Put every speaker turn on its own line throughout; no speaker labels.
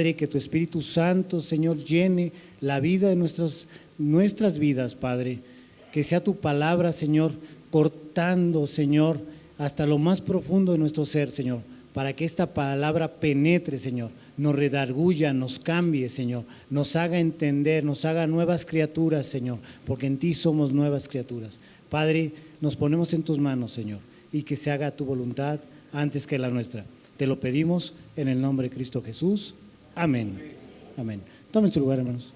Padre, que tu Espíritu Santo, Señor, llene la vida de nuestras vidas, Padre. Que sea tu palabra, Señor, cortando, Señor, hasta lo más profundo de nuestro ser, Señor, para que esta palabra penetre, Señor, nos redarguya, nos cambie, Señor, nos haga entender, nos haga nuevas criaturas, Señor, porque en ti somos nuevas criaturas. Padre, nos ponemos en tus manos, Señor, y que se haga tu voluntad antes que la nuestra. Te lo pedimos en el nombre de Cristo Jesús. Amén. Amén. Tomen su lugar, hermanos.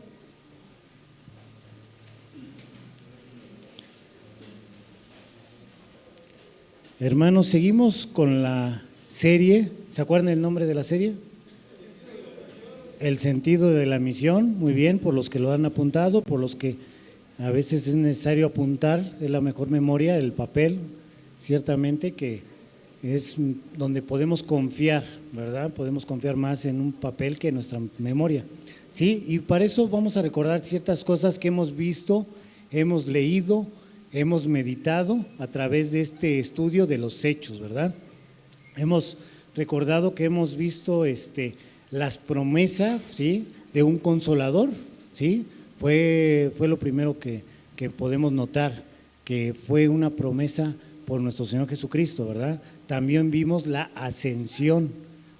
Hermanos, seguimos con la serie. ¿Se acuerdan el nombre de la serie? El sentido de la misión. Muy bien, por los que lo han apuntado, por los que a veces es necesario apuntar, es la mejor memoria, el papel, ciertamente que es donde podemos confiar, ¿verdad? Podemos confiar más en un papel que en nuestra memoria. Sí, y para eso vamos a recordar ciertas cosas que hemos visto, hemos leído, hemos meditado a través de este estudio de los hechos, ¿verdad? Hemos recordado que hemos visto las promesas, ¿sí?, de un consolador, ¿sí? Fue lo primero que podemos notar, que fue una promesa por nuestro Señor Jesucristo, ¿verdad? También vimos la ascensión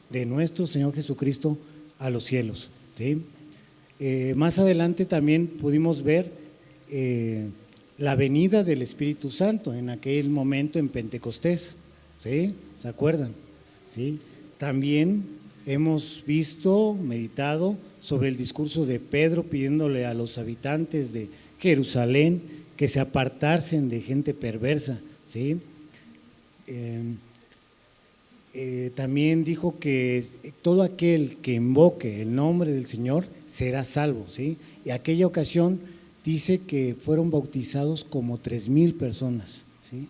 de nuestro Señor Jesucristo a los cielos, ¿sí? Más adelante también pudimos ver la venida del Espíritu Santo en aquel momento en Pentecostés, ¿sí? ¿Se acuerdan? ¿Sí? También hemos visto, meditado sobre el discurso de Pedro pidiéndole a los habitantes de Jerusalén que se apartasen de gente perversa, ¿sí? También dijo que todo aquel que invoque el nombre del Señor será salvo, ¿sí? Y aquella ocasión dice que fueron bautizados como 3,000 personas, ¿sí?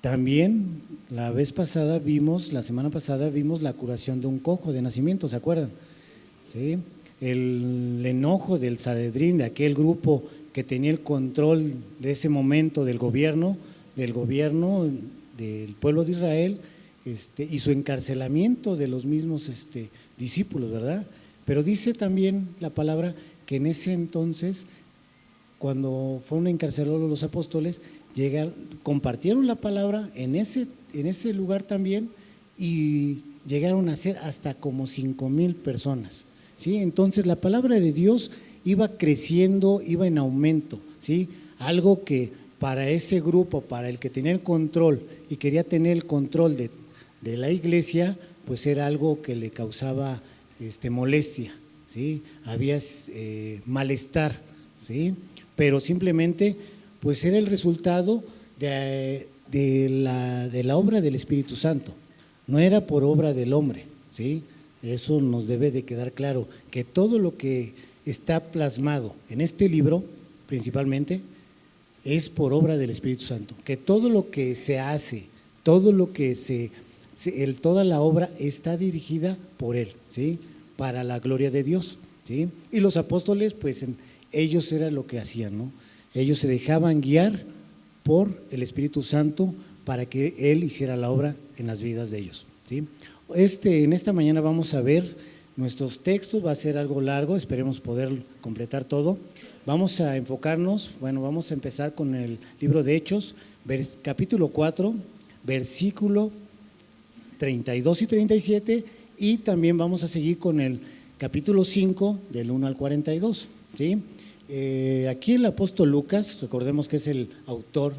También la semana pasada vimos la curación de un cojo de nacimiento, ¿se acuerdan? ¿Sí? El enojo del Sanedrín, de aquel grupo que tenía el control de ese momento del gobierno del pueblo de Israel, y su encarcelamiento de los mismos discípulos, ¿verdad? Pero dice también la palabra que en ese entonces, cuando fueron encarcelados los apóstoles, compartieron la palabra en ese lugar también y llegaron a ser hasta como 5,000 personas, ¿sí? Entonces la palabra de Dios iba creciendo, iba en aumento, ¿sí? Algo que para ese grupo, para el que tenía el control y quería tener el control de la iglesia, pues era algo que le causaba molestia, ¿sí? Había malestar, ¿sí? Pero simplemente pues era el resultado de la obra del Espíritu Santo, no era por obra del hombre, ¿sí? Eso nos debe de quedar claro, que todo lo que está plasmado en este libro, principalmente, es por obra del Espíritu Santo, que todo lo que se hace, todo lo que toda la obra está dirigida por Él, ¿sí? Para la gloria de Dios, ¿sí? Y los apóstoles, pues ellos era lo que hacían, ¿no? Ellos se dejaban guiar por el Espíritu Santo para que Él hiciera la obra en las vidas de ellos, ¿sí? En esta mañana vamos a ver nuestros textos, va a ser algo largo, esperemos poder completar todo. Vamos a enfocarnos, vamos a empezar con el libro de Hechos, capítulo 4, versículo 32 y 37, y también vamos a seguir con el capítulo 5, del 1 al 42, ¿sí? Aquí el apóstol Lucas, recordemos que es el autor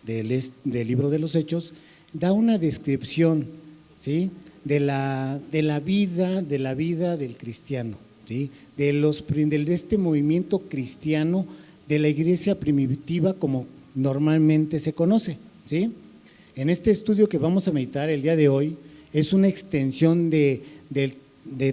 del libro de los Hechos, da una descripción, ¿sí?, de la vida del cristiano, ¿sí?, de este movimiento cristiano de la iglesia primitiva como normalmente se conoce, ¿sí? En este estudio que vamos a meditar el día de hoy es una extensión de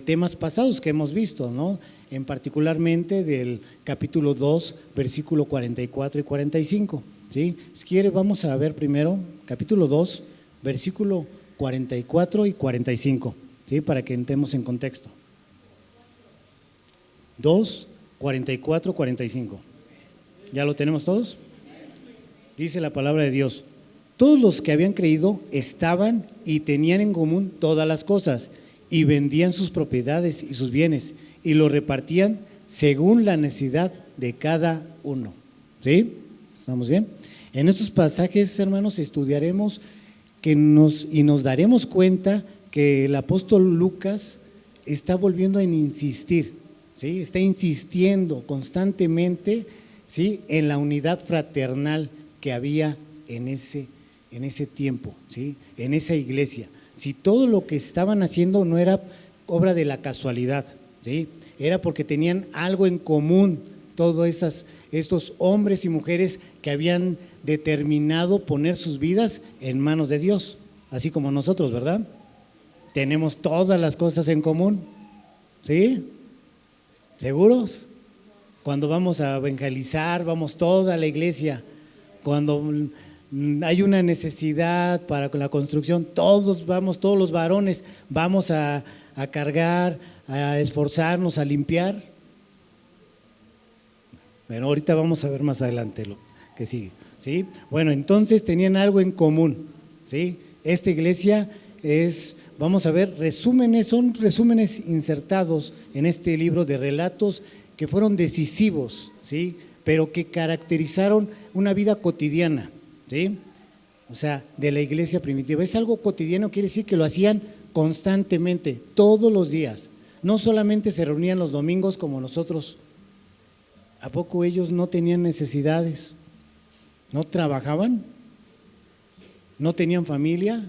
temas pasados que hemos visto, ¿no? En particularmente del capítulo 2, versículo 44 y 45, ¿sí? Si quiere, vamos a ver primero capítulo 2, versículo 44 y 45, ¿sí? Para que entremos en contexto. 2, 44, 45. ¿Ya lo tenemos todos? Dice la palabra de Dios: todos los que habían creído estaban y tenían en común todas las cosas, y vendían sus propiedades y sus bienes y lo repartían según la necesidad de cada uno. ¿Sí? ¿Estamos bien? En estos pasajes, hermanos, estudiaremos y nos daremos cuenta que el apóstol Lucas está volviendo a insistir, ¿sí? Está insistiendo constantemente, ¿sí?, en la unidad fraternal que había en ese tiempo, ¿sí?, en esa iglesia. Si todo lo que estaban haciendo no era obra de la casualidad, ¿sí?, era porque tenían algo en común, todos estos hombres y mujeres que habían determinado poner sus vidas en manos de Dios, así como nosotros, ¿verdad? Tenemos todas las cosas en común, ¿sí? ¿Seguros? Cuando vamos a evangelizar, vamos toda la iglesia. Cuando hay una necesidad para la construcción, todos los varones vamos a cargar, a esforzarnos, a limpiar. Bueno, ahorita vamos a ver más adelante lo que sigue, ¿sí? Bueno, entonces tenían algo en común, ¿sí? Esta iglesia vamos a ver, son resúmenes insertados en este libro de relatos que fueron decisivos, ¿sí?, pero que caracterizaron una vida cotidiana, ¿sí? O sea, de la iglesia primitiva. Es algo cotidiano, quiere decir que lo hacían constantemente, todos los días. No solamente se reunían los domingos como nosotros. ¿A poco ellos no tenían necesidades? ¿No trabajaban? ¿No tenían familia?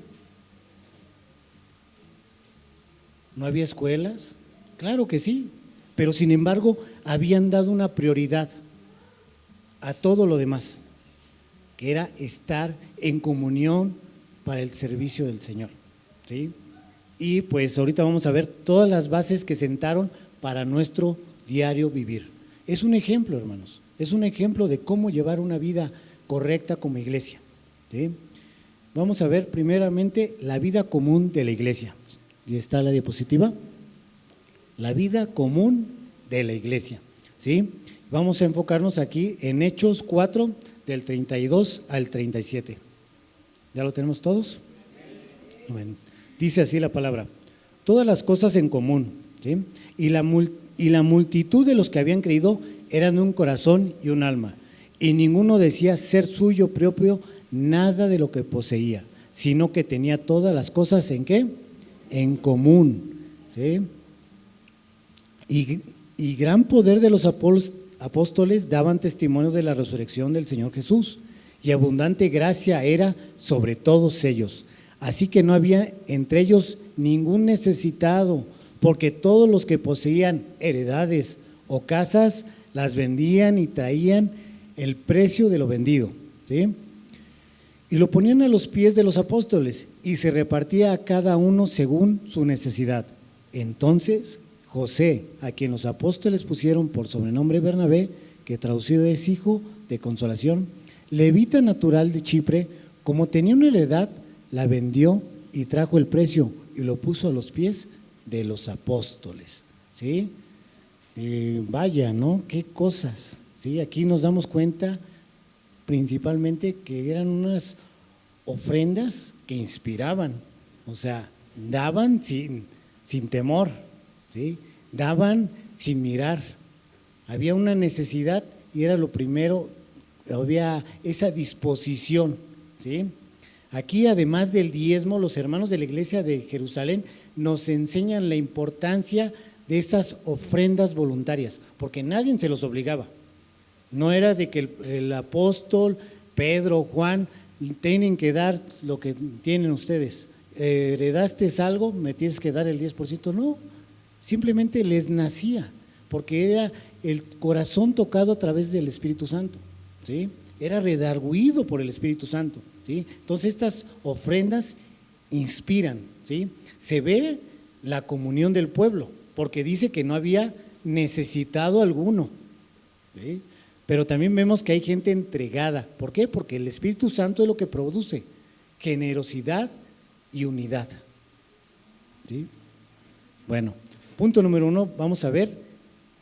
¿No había escuelas? Claro que sí, pero sin embargo habían dado una prioridad a todo lo demás, que era estar en comunión para el servicio del Señor, ¿sí? Y pues ahorita vamos a ver todas las bases que sentaron para nuestro diario vivir. Es un ejemplo, hermanos, es un ejemplo de cómo llevar una vida correcta como iglesia, ¿sí? Vamos a ver primeramente la vida común de la iglesia. ¿Y está la diapositiva? La vida común de la iglesia, ¿sí? Vamos a enfocarnos aquí en Hechos 4, del 32 al 37. ¿Ya lo tenemos todos? Bueno, dice así la palabra: todas las cosas en común, ¿sí? Y la multitud de los que habían creído eran de un corazón y un alma, y ninguno decía ser suyo propio nada de lo que poseía, sino que tenía todas las cosas ¿en qué? En común, ¿sí? Y gran poder de los apóstoles daban testimonio de la resurrección del Señor Jesús, y abundante gracia era sobre todos ellos. Así que no había entre ellos ningún necesitado, porque todos los que poseían heredades o casas las vendían y traían el precio de lo vendido, ¿sí?, y lo ponían a los pies de los apóstoles, y se repartía a cada uno según su necesidad. Entonces José, a quien los apóstoles pusieron por sobrenombre Bernabé, que traducido es hijo de consolación, levita natural de Chipre, como tenía una heredad, la vendió y trajo el precio y lo puso a los pies de los apóstoles, ¿sí? Vaya, ¿no? Qué cosas, ¿sí? Aquí nos damos cuenta principalmente que eran unas ofrendas que inspiraban, o sea, daban sin temor, ¿sí? Daban sin mirar. Había una necesidad y era lo primero, había esa disposición, ¿sí? Aquí, además del diezmo, los hermanos de la iglesia de Jerusalén nos enseñan la importancia de esas ofrendas voluntarias, porque nadie se los obligaba. No era de que el apóstol, Pedro, Juan, tienen que dar lo que tienen ustedes. ¿Heredaste algo? ¿Me tienes que dar el 10%? No, simplemente les nacía, porque era el corazón tocado a través del Espíritu Santo, ¿sí? Era redarguido por el Espíritu Santo, ¿sí? Entonces estas ofrendas inspiran, ¿sí? Se ve la comunión del pueblo, porque dice que no había necesitado alguno, ¿sí? Pero también vemos que hay gente entregada. ¿Por qué? Porque el Espíritu Santo es lo que produce generosidad y unidad, ¿sí? Bueno, punto número 1, vamos a ver,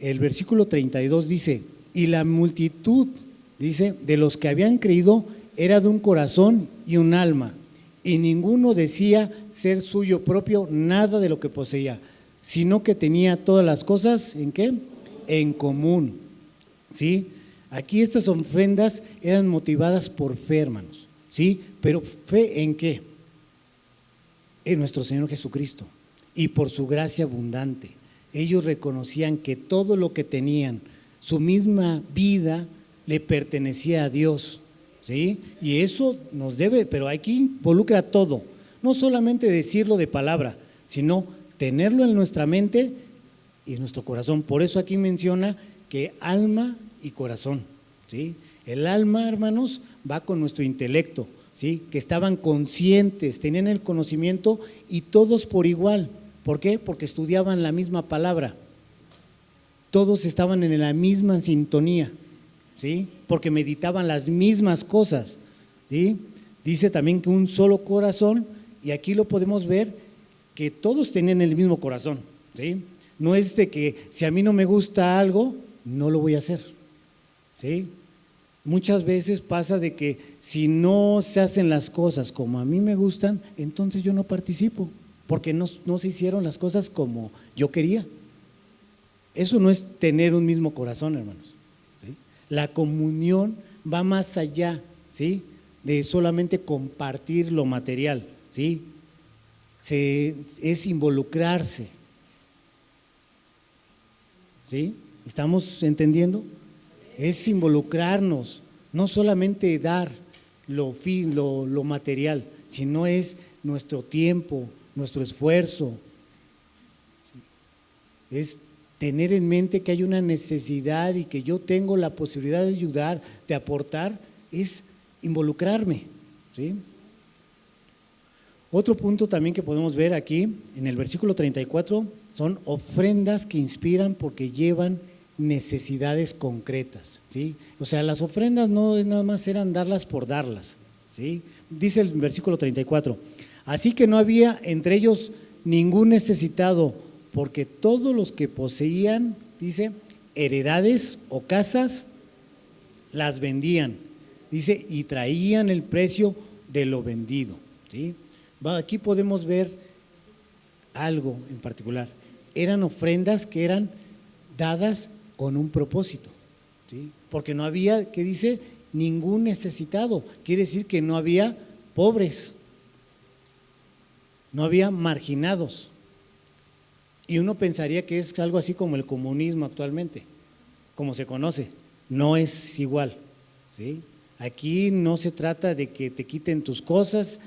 el versículo 32 dice: y la multitud, dice, de los que habían creído era de un corazón y un alma, y ninguno decía ser suyo propio nada de lo que poseía, sino que tenía todas las cosas, ¿en qué? En común, ¿sí? Aquí estas ofrendas eran motivadas por fe, hermanos, ¿sí? Pero ¿fe en qué? En nuestro Señor Jesucristo y por su gracia abundante. Ellos reconocían que todo lo que tenían, su misma vida, le pertenecía a Dios, ¿sí? Y eso nos debe, pero aquí involucra todo, no solamente decirlo de palabra, sino tenerlo en nuestra mente y en nuestro corazón. Por eso aquí menciona que alma y corazón, ¿sí? El alma, hermanos, va con nuestro intelecto, ¿sí? Que estaban conscientes, tenían el conocimiento y todos por igual. ¿Por qué? Porque estudiaban la misma palabra, todos estaban en la misma sintonía, ¿sí? Porque meditaban las mismas cosas, ¿sí? Dice también que un solo corazón, y aquí lo podemos ver, que todos tenían el mismo corazón, ¿sí? No es de que si a mí no me gusta algo, no lo voy a hacer, ¿sí? Muchas veces pasa de que si no se hacen las cosas como a mí me gustan, entonces yo no participo, porque no se hicieron las cosas como yo quería. Eso no es tener un mismo corazón, hermanos, ¿sí? La comunión va más allá, ¿sí? De solamente compartir lo material, ¿sí? Es involucrarse, ¿sí? ¿Estamos entendiendo? Es involucrarnos, no solamente dar lo material, sino es nuestro tiempo, nuestro esfuerzo, ¿sí? Es tener en mente que hay una necesidad y que yo tengo la posibilidad de ayudar, de aportar, es involucrarme, ¿sí? Otro punto también que podemos ver aquí en el versículo 34 son ofrendas que inspiran porque llevan necesidades concretas, ¿sí? O sea, las ofrendas no nada más eran darlas por darlas, ¿sí? Dice el versículo 34, así que no había entre ellos ningún necesitado, porque todos los que poseían, dice, heredades o casas, las vendían, dice, y traían el precio de lo vendido, ¿sí? Aquí podemos ver algo en particular, eran ofrendas que eran dadas con un propósito, ¿sí? Porque no había, ¿qué dice? Ningún necesitado, quiere decir que no había pobres, no había marginados. Y uno pensaría que es algo así como el comunismo actualmente, como se conoce, no es igual, ¿sí? Aquí no se trata de que te quiten tus cosas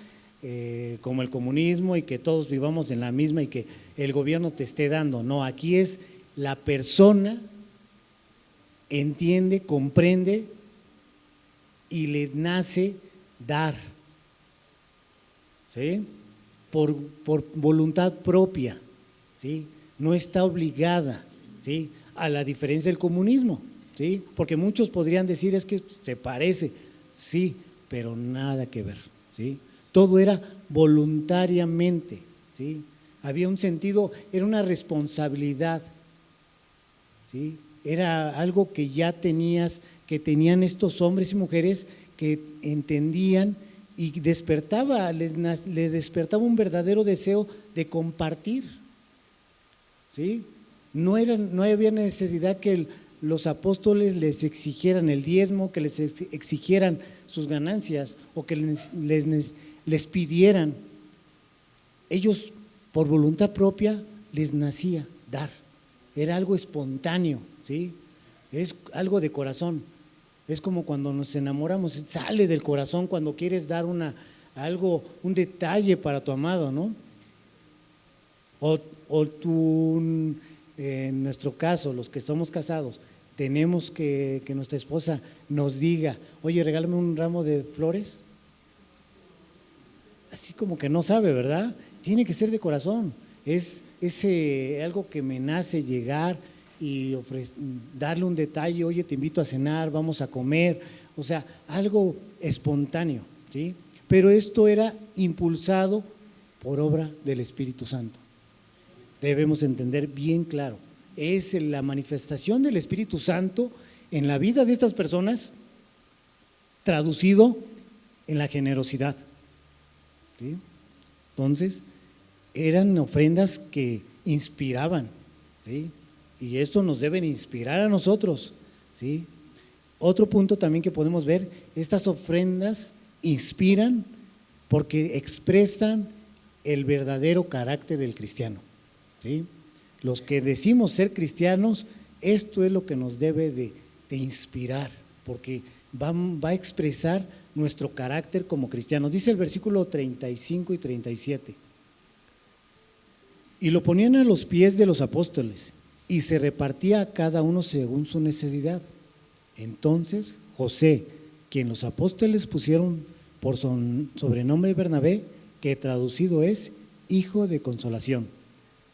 como el comunismo y que todos vivamos en la misma y que el gobierno te esté dando, no, aquí es la persona entiende, comprende y le nace dar, ¿sí? Por voluntad propia, ¿sí? No está obligada, ¿sí? A la diferencia del comunismo, ¿sí? Porque muchos podrían decir es que se parece, sí, pero nada que ver, ¿sí? Todo era voluntariamente, ¿sí? Había un sentido, era una responsabilidad, ¿sí? Era algo que ya tenías, que tenían estos hombres y mujeres que entendían y despertaba, les despertaba un verdadero deseo de compartir, ¿sí? No había necesidad que los apóstoles les exigieran el diezmo, que les exigieran sus ganancias o que les pidieran. Ellos por voluntad propia les nacía dar, era algo espontáneo, ¿sí? Es algo de corazón, es como cuando nos enamoramos, sale del corazón cuando quieres dar algo, un detalle para tu amado, ¿no? O tú, en nuestro caso, los que somos casados, tenemos que nuestra esposa nos diga, oye, regálame un ramo de flores. Así como que no sabe, ¿verdad? Tiene que ser de corazón, es algo que me nace llegar y darle un detalle, oye, te invito a cenar, vamos a comer, o sea, algo espontáneo, ¿sí? Pero esto era impulsado por obra del Espíritu Santo. Debemos entender bien claro, es la manifestación del Espíritu Santo en la vida de estas personas, traducido en la generosidad, ¿sí? Entonces, eran ofrendas que inspiraban, ¿sí? Y esto nos debe inspirar a nosotros, ¿sí? Otro punto también que podemos ver, estas ofrendas inspiran porque expresan el verdadero carácter del cristiano, ¿sí? Los que decimos ser cristianos, esto es lo que nos debe de inspirar, porque va a expresar nuestro carácter como cristianos. Dice el versículo 35 y 37. Y lo ponían a los pies de los apóstoles y se repartía a cada uno según su necesidad. Entonces José, quien los apóstoles pusieron por sobrenombre Bernabé, que traducido es hijo de consolación,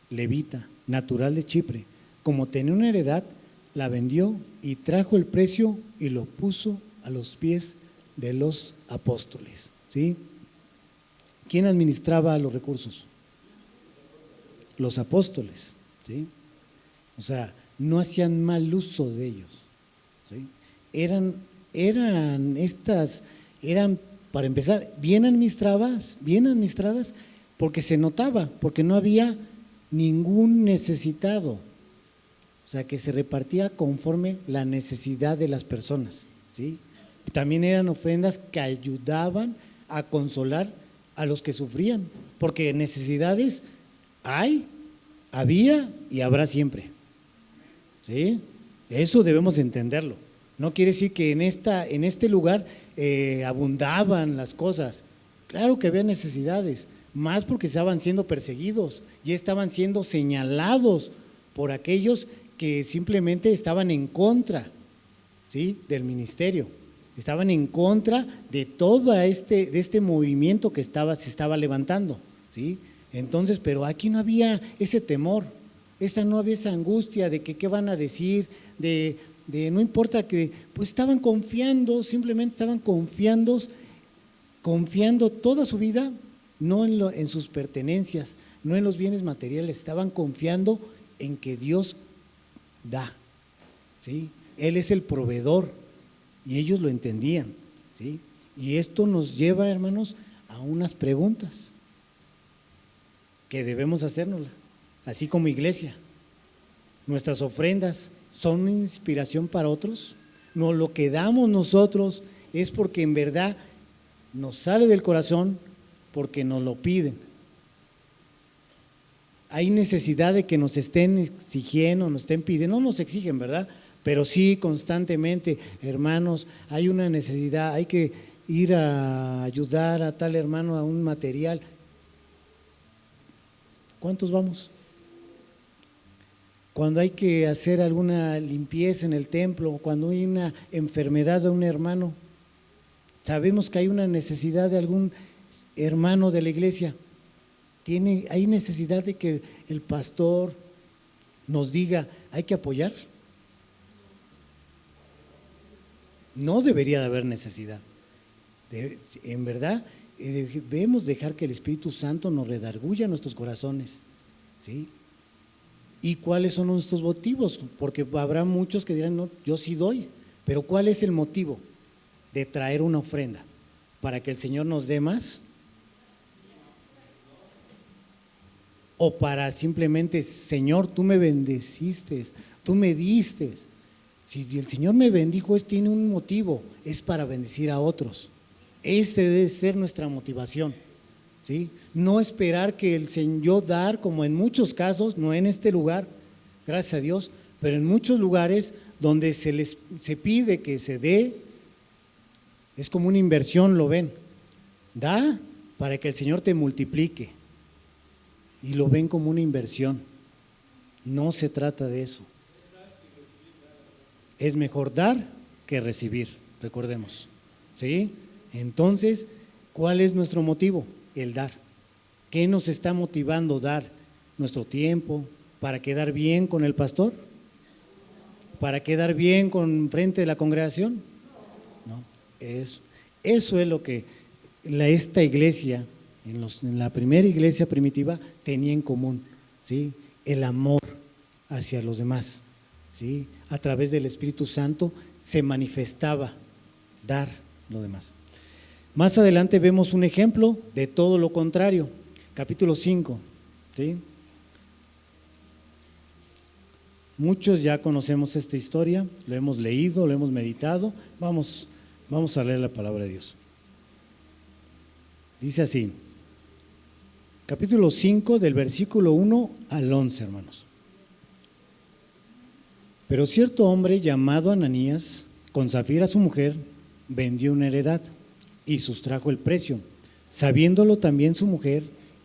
levita, natural de Chipre, como tenía una heredad, la vendió y trajo el precio y lo puso a los pies de los apóstoles, ¿sí? ¿Quién administraba los recursos? Los apóstoles, ¿sí? O sea, no hacían mal uso de ellos, ¿sí? Eran para empezar bien administradas, porque se notaba, porque no había ningún necesitado, o sea, que se repartía conforme la necesidad de las personas, ¿sí? También eran ofrendas que ayudaban a consolar a los que sufrían, porque necesidades había y habrá siempre, ¿sí? Eso debemos entenderlo. No quiere decir que en este lugar abundaban las cosas. Claro que había necesidades, más porque estaban siendo perseguidos y estaban siendo señalados por aquellos que simplemente estaban en contra, ¿sí?, del ministerio, estaban en contra de todo este movimiento que se estaba levantando, ¿sí? Entonces, pero aquí no había ese temor, no había esa angustia de que qué van a decir, de no importa, que pues estaban confiando, simplemente estaban confiando toda su vida, no en sus pertenencias, no en los bienes materiales, estaban confiando en que Dios da, ¿sí? Él es el proveedor y ellos lo entendían, ¿sí? Y esto nos lleva, hermanos, a unas preguntas que debemos hacernos, así como iglesia. Nuestras ofrendas son una inspiración para otros. No, lo que damos nosotros es porque en verdad nos sale del corazón, porque nos lo piden. Hay necesidad de que nos estén exigiendo, nos estén pidiendo, no nos exigen, ¿verdad? Pero sí constantemente, hermanos, hay una necesidad, hay que ir a ayudar a tal hermano a un material. ¿Cuántos vamos? Cuando hay que hacer alguna limpieza en el templo, cuando hay una enfermedad de un hermano, sabemos que hay una necesidad de algún hermano de la iglesia, hay necesidad de que el pastor nos diga, hay que apoyar. No debería de haber necesidad. En verdad, debemos dejar que el Espíritu Santo nos redarguya nuestros corazones, ¿sí? ¿Y cuáles son nuestros motivos? Porque habrá muchos que dirán, no, yo sí doy, pero ¿cuál es el motivo de traer una ofrenda? ¿Para que el Señor nos dé más? ¿O para simplemente, Señor, tú me bendeciste, tú me diste? Si el Señor me bendijo, tiene un motivo, es para bendecir a otros. Este debe ser nuestra motivación, ¿sí? No esperar que el Señor dar, como en muchos casos, no en este lugar, gracias a Dios, pero en muchos lugares donde se pide que se dé, es como una inversión, lo ven. Da para que el Señor te multiplique y lo ven como una inversión. No se trata de eso. Es mejor dar que recibir, recordemos, ¿sí? Entonces, ¿cuál es nuestro motivo? El dar. ¿Qué nos está motivando dar? ¿Nuestro tiempo? ¿Para quedar bien con el pastor? ¿Para quedar bien con frente de la congregación? No, eso es lo que esta iglesia, en la primera iglesia primitiva, tenía en común, ¿sí? El amor hacia los demás, ¿sí? A través del Espíritu Santo se manifestaba dar lo demás. Más adelante vemos un ejemplo de todo lo contrario, capítulo 5, ¿sí? Muchos ya conocemos esta historia, lo hemos leído, lo hemos meditado. Vamos a leer la palabra de Dios. Dice así, capítulo 5 del versículo 1 al 11, hermanos. Pero cierto hombre llamado Ananías, con Zafira su mujer, vendió una heredad y sustrajo el precio, sabiéndolo también su mujer,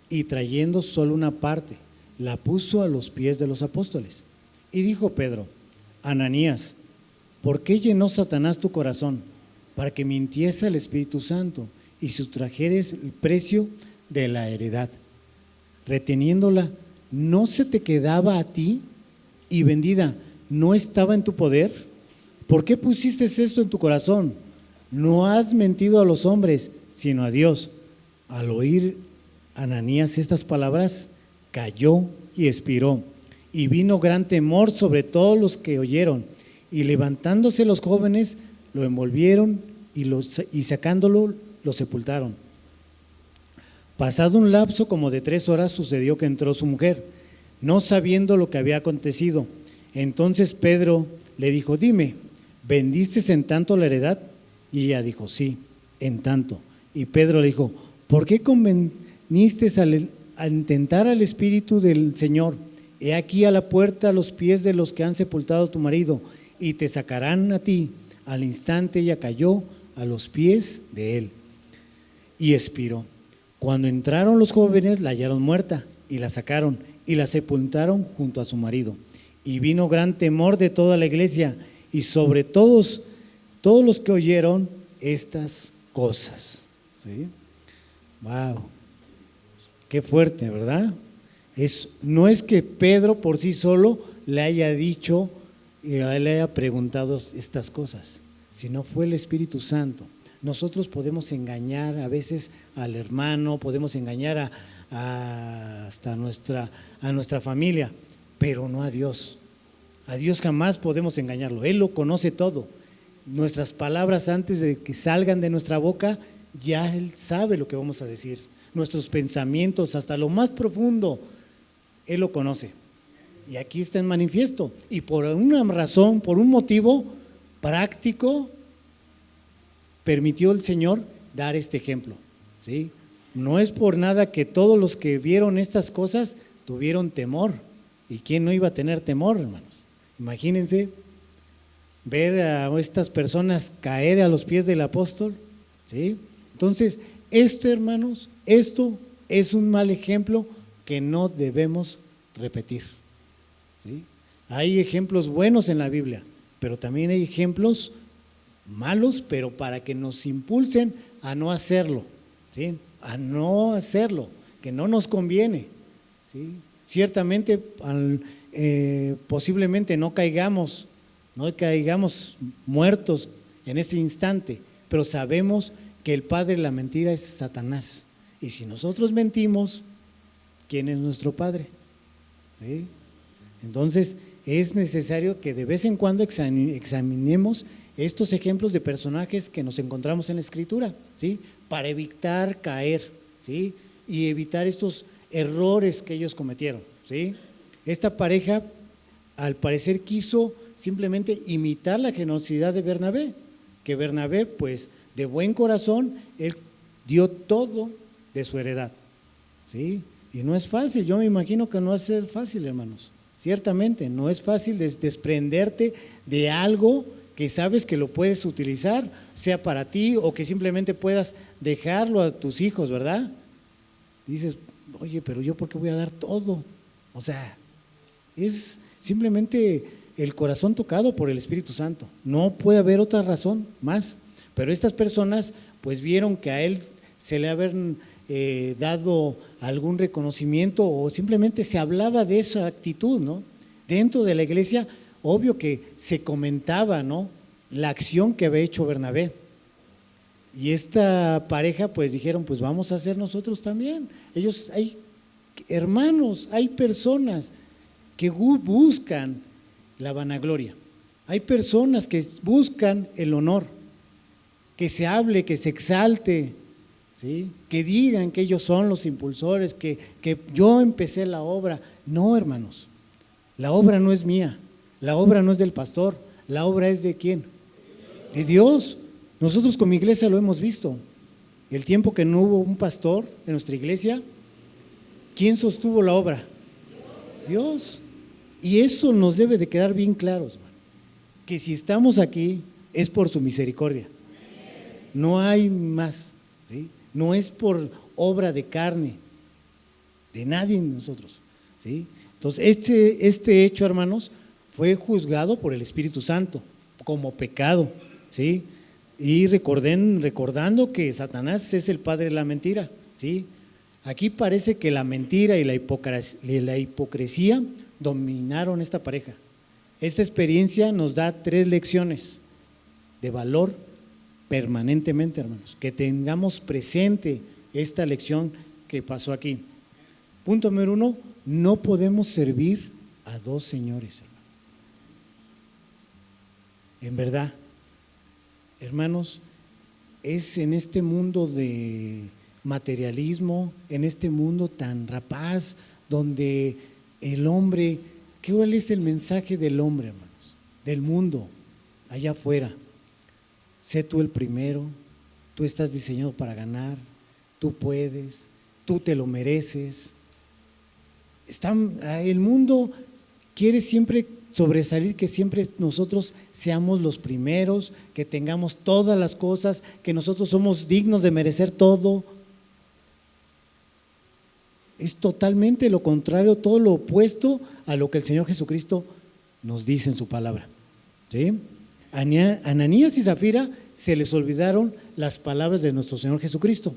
y trayendo solo una parte, la puso a los pies de los apóstoles. Y dijo Pedro: Ananías, ¿por qué llenó Satanás tu corazón para que mintiese al Espíritu Santo y sustrajeres el precio de la heredad? Reteniéndola, ¿no se te quedaba a ti? Y vendida, ¿no estaba en tu poder? ¿Por qué pusiste esto en tu corazón? No has mentido a los hombres, sino a Dios. Al oír Ananías estas palabras, cayó y expiró. Y vino gran temor sobre todos los que oyeron. Y levantándose los jóvenes, lo envolvieron y sacándolo, lo sepultaron. Pasado un lapso como de 3 horas, sucedió que entró su mujer, no sabiendo lo que había acontecido. Entonces Pedro le dijo: dime, ¿vendiste en tanto la heredad? Y ella dijo: sí, en tanto. Y Pedro le dijo: ¿por qué conveniste al intentar al Espíritu del Señor? He aquí a la puerta a los pies de los que han sepultado a tu marido, y te sacarán a ti. Al instante ella cayó a los pies de él y expiró. Cuando entraron los jóvenes, la hallaron muerta y la sacaron y la sepultaron junto a su marido. Y vino gran temor de toda la iglesia y sobre todos los que oyeron estas cosas. ¿Sí? Wow, qué fuerte, ¿verdad? No es que Pedro por sí solo le haya dicho y le haya preguntado estas cosas, sino fue el Espíritu Santo. Nosotros podemos engañar a veces al hermano, podemos engañar hasta a nuestra familia, pero no a Dios. A Dios jamás podemos engañarlo, Él lo conoce todo. Nuestras palabras, antes de que salgan de nuestra boca, ya Él sabe lo que vamos a decir. Nuestros pensamientos, hasta lo más profundo, Él lo conoce. Y aquí está en manifiesto. Y por una razón, por un motivo práctico, permitió el Señor dar este ejemplo, ¿sí? No es por nada que todos los que vieron estas cosas tuvieron temor. ¿Y quién no iba a tener temor, hermanos? Imagínense ver a estas personas caer a los pies del apóstol, ¿sí? Entonces, hermanos, esto es un mal ejemplo que no debemos repetir, ¿sí? Hay ejemplos buenos en la Biblia, pero también hay ejemplos malos, pero para que nos impulsen a no hacerlo, ¿sí? A no hacerlo, que no nos conviene, ¿sí? Ciertamente, posiblemente no caigamos muertos en ese instante, pero sabemos que el padre de la mentira es Satanás. Y si nosotros mentimos, ¿quién es nuestro padre? ¿Sí? Entonces, es necesario que de vez en cuando examinemos estos ejemplos de personajes que nos encontramos en la Escritura, ¿sí? Para evitar caer, ¿sí? Y evitar estos errores que ellos cometieron, ¿sí? Esta pareja, al parecer, quiso simplemente imitar la generosidad de Bernabé, que Bernabé, pues, de buen corazón, él dio todo de su heredad, ¿sí? Y no es fácil, yo me imagino que no va a ser fácil, hermanos. Ciertamente, no es fácil desprenderte de algo que sabes que lo puedes utilizar, sea para ti o que simplemente puedas dejarlo a tus hijos, ¿verdad? Dices: oye, pero yo ¿por qué voy a dar todo? O sea, es simplemente el corazón tocado por el Espíritu Santo. No puede haber otra razón más. Pero estas personas pues vieron que a él se le habían dado algún reconocimiento o simplemente se hablaba de esa actitud, ¿no? Dentro de la iglesia, obvio que se comentaba, ¿no?, la acción que había hecho Bernabé. Y esta pareja pues dijeron: pues vamos a hacer nosotros también. Hay hermanos, hay personas que buscan la vanagloria, hay personas que buscan el honor, que se hable, que se exalte, ¿sí? Que digan que ellos son los impulsores, que yo empecé la obra. No, hermanos, la obra no es mía, la obra no es del pastor, la obra es ¿de quién? De Dios. Nosotros como iglesia lo hemos visto. El tiempo que no hubo un pastor en nuestra iglesia, ¿quién sostuvo la obra? Dios. Y eso nos debe de quedar bien claros, hermano, que si estamos aquí es por su misericordia. No hay más, ¿sí? No es por obra de carne, de nadie de nosotros, ¿sí? Entonces, este hecho, hermanos, fue juzgado por el Espíritu Santo como pecado, ¿sí? Y recordando que Satanás es el padre de la mentira, ¿sí? Aquí parece que la mentira y la hipocresía dominaron esta pareja. Esta experiencia nos da 3 lecciones de valor permanentemente, hermanos, que tengamos presente esta lección que pasó aquí. Punto número 1, no podemos servir a 2 señores, hermanos. En verdad, hermanos, es en este mundo de materialismo, en este mundo tan rapaz, donde el hombre, ¿cuál es el mensaje del hombre, hermanos? Del mundo, allá afuera. Sé tú el primero, tú estás diseñado para ganar, tú puedes, tú te lo mereces. El mundo quiere siempre sobresalir, que siempre nosotros seamos los primeros, que tengamos todas las cosas, que nosotros somos dignos de merecer todo. Es totalmente lo contrario, todo lo opuesto a lo que el Señor Jesucristo nos dice en su palabra, ¿sí? Ananías y Zafira se les olvidaron las palabras de nuestro Señor Jesucristo,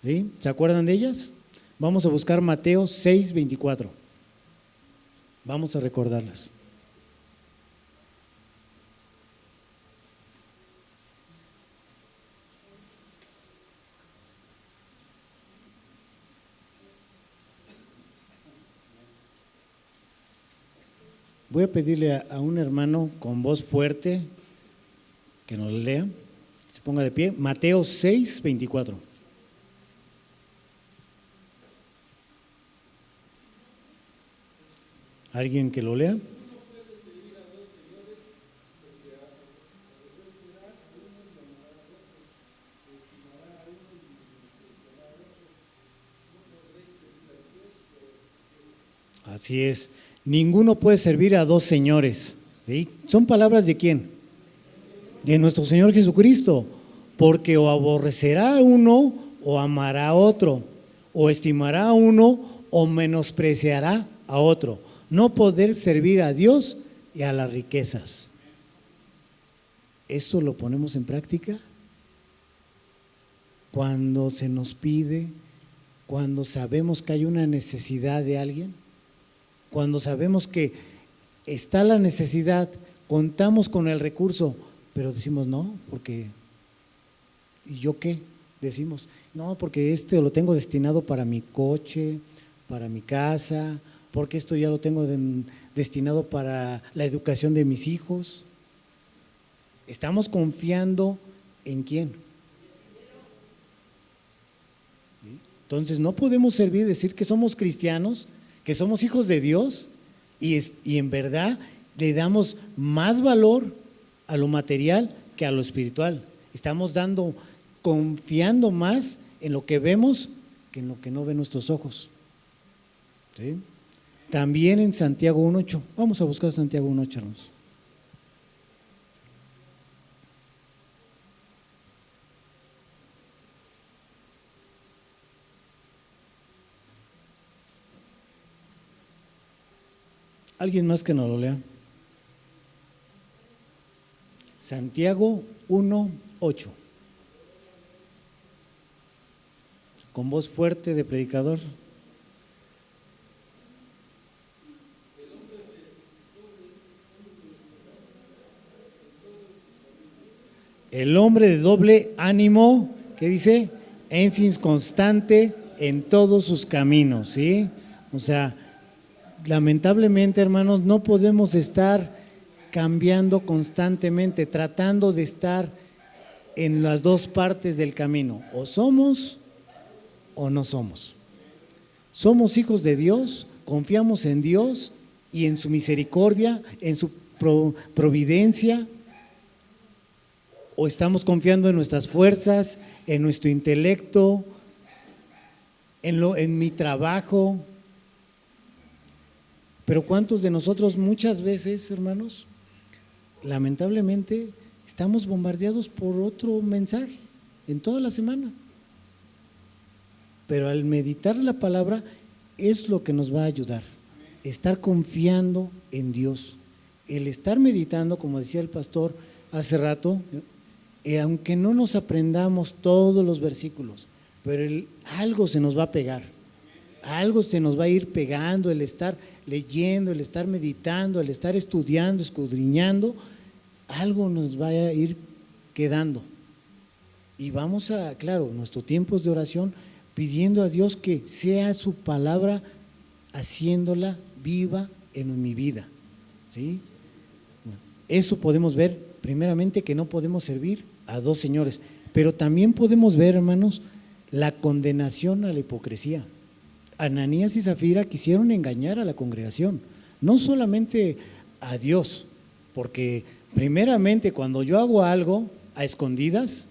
¿sí? ¿Se acuerdan de ellas? Vamos a buscar Mateo 6:24. Vamos a recordarlas. Voy a pedirle a un hermano con voz fuerte que nos lea, se ponga de pie. Mateo 6:24. ¿Alguien que lo lea? Así es. Ninguno puede servir a 2 señores, ¿sí? ¿Son palabras de quién? De nuestro Señor Jesucristo, porque o aborrecerá a uno o amará a otro, o estimará a uno o menospreciará a otro. No poder servir a Dios y a las riquezas. ¿Esto lo ponemos en práctica? Cuando se nos pide, cuando sabemos que hay una necesidad de alguien, cuando sabemos que está la necesidad, contamos con el recurso, pero decimos no, porque ¿y yo qué? Decimos, no, porque lo tengo destinado para mi coche, para mi casa, porque esto ya lo tengo destinado para la educación de mis hijos. ¿Estamos confiando en quién? Entonces no podemos decir que somos cristianos, que somos hijos de Dios y en verdad le damos más valor a lo material que a lo espiritual. Estamos confiando más en lo que vemos que en lo que no ven nuestros ojos, ¿sí? También en Santiago 1:8, vamos a buscar Santiago 1:8, hermanos. ¿Alguien más que nos lo lea? Santiago 1:8. Con voz fuerte de predicador. El hombre de doble ánimo, ¿qué dice? Es inconstante en todos sus caminos, ¿sí? O sea, lamentablemente, hermanos, no podemos estar cambiando constantemente, tratando de estar en las dos partes del camino, o somos o no somos. Somos hijos de Dios, confiamos en Dios y en su misericordia, en su providencia, o estamos confiando en nuestras fuerzas, en nuestro intelecto, en mi trabajo. Pero ¿cuántos de nosotros muchas veces, hermanos, lamentablemente estamos bombardeados por otro mensaje en toda la semana? Pero al meditar la palabra es lo que nos va a ayudar, estar confiando en Dios, el estar meditando, como decía el pastor hace rato, aunque no nos aprendamos todos los versículos, pero algo se nos va a pegar, algo se nos va a ir pegando, el estar leyendo, el estar meditando, el estar estudiando, escudriñando, algo nos va a ir quedando. Y vamos a, claro, nuestros tiempos de oración, pidiendo a Dios que sea su palabra haciéndola viva en mi vida, ¿sí? Eso podemos ver, primeramente, que no podemos servir a dos señores, pero también podemos ver, hermanos, la condenación a la hipocresía. Ananías y Zafira quisieron engañar a la congregación, no solamente a Dios, porque primeramente cuando yo hago algo a escondidas,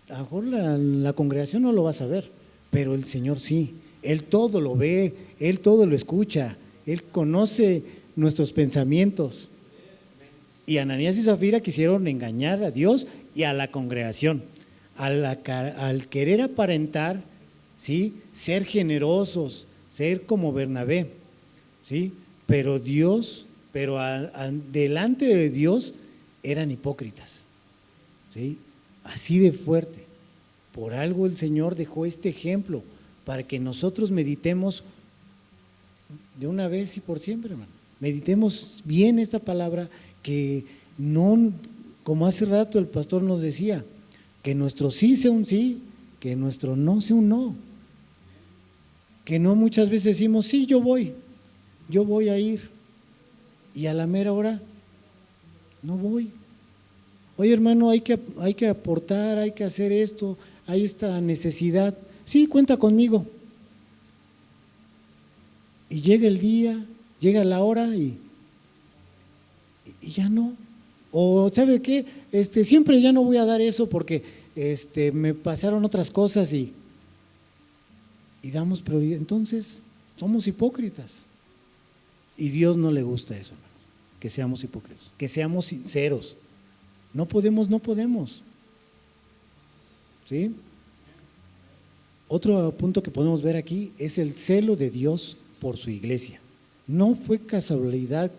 a lo mejor la congregación no lo va a saber, pero el Señor sí, Él todo lo ve, Él todo lo escucha, Él conoce nuestros pensamientos. Y Ananías y Zafira quisieron engañar a Dios y a la congregación, al querer aparentar, ¿sí?, ser generosos, ser como Bernabé, ¿sí? Pero Dios, delante de Dios eran hipócritas, ¿sí? Así de fuerte. Por algo el Señor dejó este ejemplo para que nosotros meditemos de una vez y por siempre, hermano. Meditemos bien esta palabra, que no, como hace rato el pastor nos decía, que nuestro sí sea un sí, que nuestro no sea un no. Que no muchas veces decimos, sí, yo voy a ir, y a la mera hora no voy. Oye, hermano, hay que aportar, hay que hacer esto, hay esta necesidad. Sí, cuenta conmigo. Y llega el día, llega la hora y ya no. O ¿sabe qué? Siempre ya no voy a dar eso porque me pasaron otras cosas y damos prioridad. Entonces, somos hipócritas. Y Dios no le gusta eso, hermano, que seamos hipócritas, que seamos sinceros. No podemos. ¿Sí? Otro punto que podemos ver aquí es el celo de Dios por su iglesia. No fue casualidad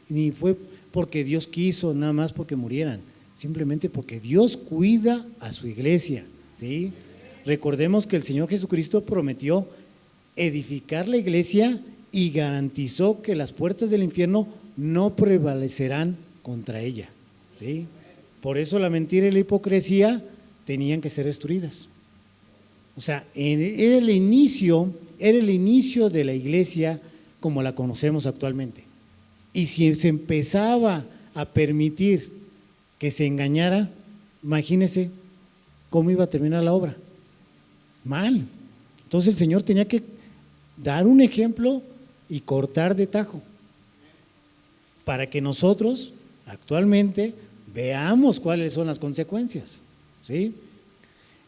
ni fue porque Dios quiso, nada más porque murieran, simplemente porque Dios cuida a su iglesia, ¿sí? Recordemos que el Señor Jesucristo prometió edificar la iglesia y garantizó que las puertas del infierno no prevalecerán contra ella, ¿sí? Por eso la mentira y la hipocresía tenían que ser destruidas. O sea, era el inicio de la iglesia como la conocemos actualmente. Y si se empezaba a permitir que se engañara, imagínense cómo iba a terminar la obra. Mal. Entonces el Señor tenía que dar un ejemplo y cortar de tajo para que nosotros actualmente veamos cuáles son las consecuencias, ¿sí?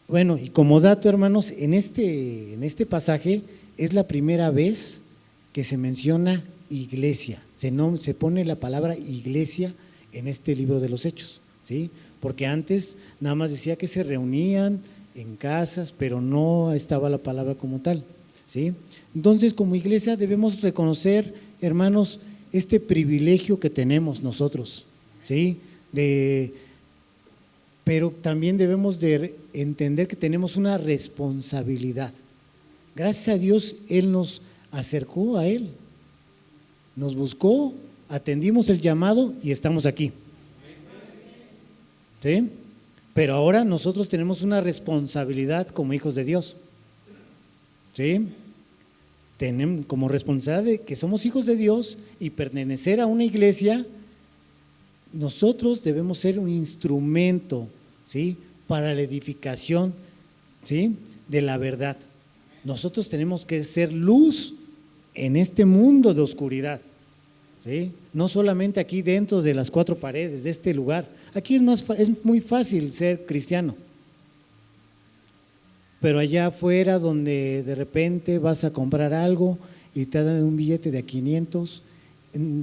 Bueno, y como dato, hermanos, en este pasaje es la primera vez que se menciona iglesia, se pone la palabra iglesia en este libro de los Hechos, ¿sí? Porque antes nada más decía que se reunían en casas, pero no estaba la palabra como tal, ¿sí? Entonces, como iglesia debemos reconocer, hermanos, este privilegio que tenemos nosotros, ¿sí? Pero también debemos de entender que tenemos una responsabilidad. Gracias a Dios, Él nos acercó a Él, nos buscó, atendimos el llamado y estamos aquí, ¿sí? Pero ahora nosotros tenemos una responsabilidad como hijos de Dios, ¿sí? Tenemos como responsabilidad de que somos hijos de Dios y pertenecer a una iglesia nosotros debemos ser un instrumento, ¿sí?, para la edificación, ¿sí?, de la verdad. Nosotros tenemos que ser luz en este mundo de oscuridad, ¿sí? No solamente aquí dentro de las cuatro paredes de este lugar. Aquí es muy fácil ser cristiano, pero allá afuera, donde de repente vas a comprar algo y te dan un billete de 500,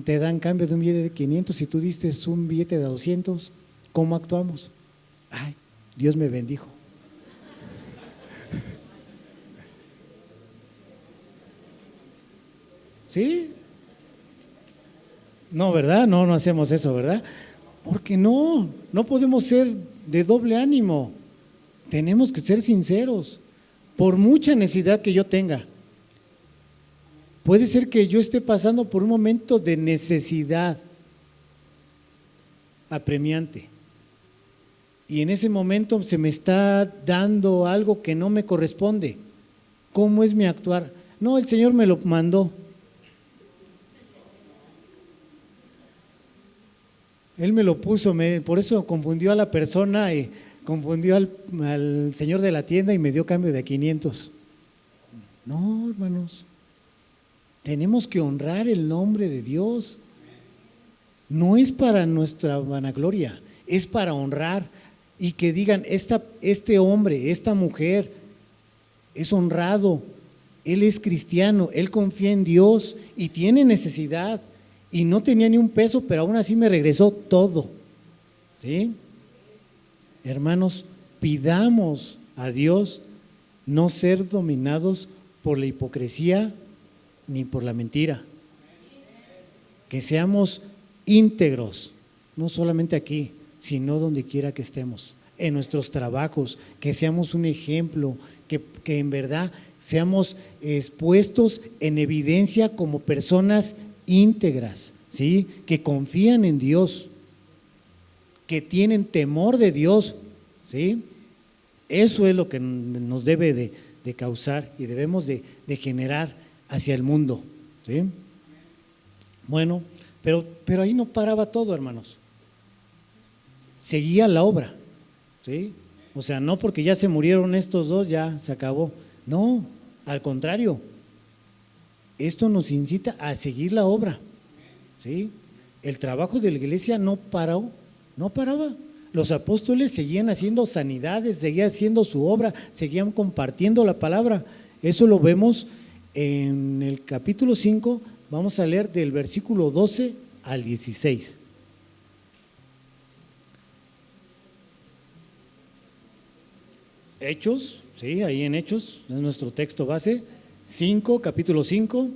te dan cambio de un billete de 500 y tú diste un billete de 200, ¿cómo actuamos? Ay, Dios me bendijo. ¿Sí? No, ¿verdad? No hacemos eso, ¿verdad? Porque no podemos ser de doble ánimo. Tenemos que ser sinceros. Por mucha necesidad que yo tenga, puede ser que yo esté pasando por un momento de necesidad apremiante, y en ese momento se me está dando algo que no me corresponde. ¿Cómo es mi actuar? No, el Señor me lo mandó. Él me lo puso, por eso confundió a la persona y confundió al señor de la tienda y me dio cambio de 500. No, hermanos, tenemos que honrar el nombre de Dios. No es para nuestra vanagloria, es para honrar y que digan, este hombre, esta mujer es honrado, él es cristiano, él confía en Dios y tiene necesidad. Y no tenía ni un peso, pero aún así me regresó todo. ¿Sí? Hermanos, pidamos a Dios no ser dominados por la hipocresía ni por la mentira. Que seamos íntegros, no solamente aquí, sino donde quiera que estemos, en nuestros trabajos, que seamos un ejemplo, que en verdad seamos expuestos en evidencia como personas íntegras, ¿sí?, que confían en Dios, que tienen temor de Dios, ¿sí? Eso es lo que nos debe de causar y debemos de generar hacia el mundo, ¿sí? Bueno, pero ahí no paraba todo, hermanos. Seguía la obra, ¿sí? O sea, no porque ya se murieron estos dos, ya se acabó. No, al contrario. Esto nos incita a seguir la obra, ¿sí? El trabajo de la iglesia no paraba. Los apóstoles seguían haciendo sanidades, seguían haciendo su obra, seguían compartiendo la palabra. Eso lo vemos en el capítulo 5, vamos a leer del versículo 12 al 16. Hechos, sí, ahí en Hechos, es nuestro texto base, capítulo 5,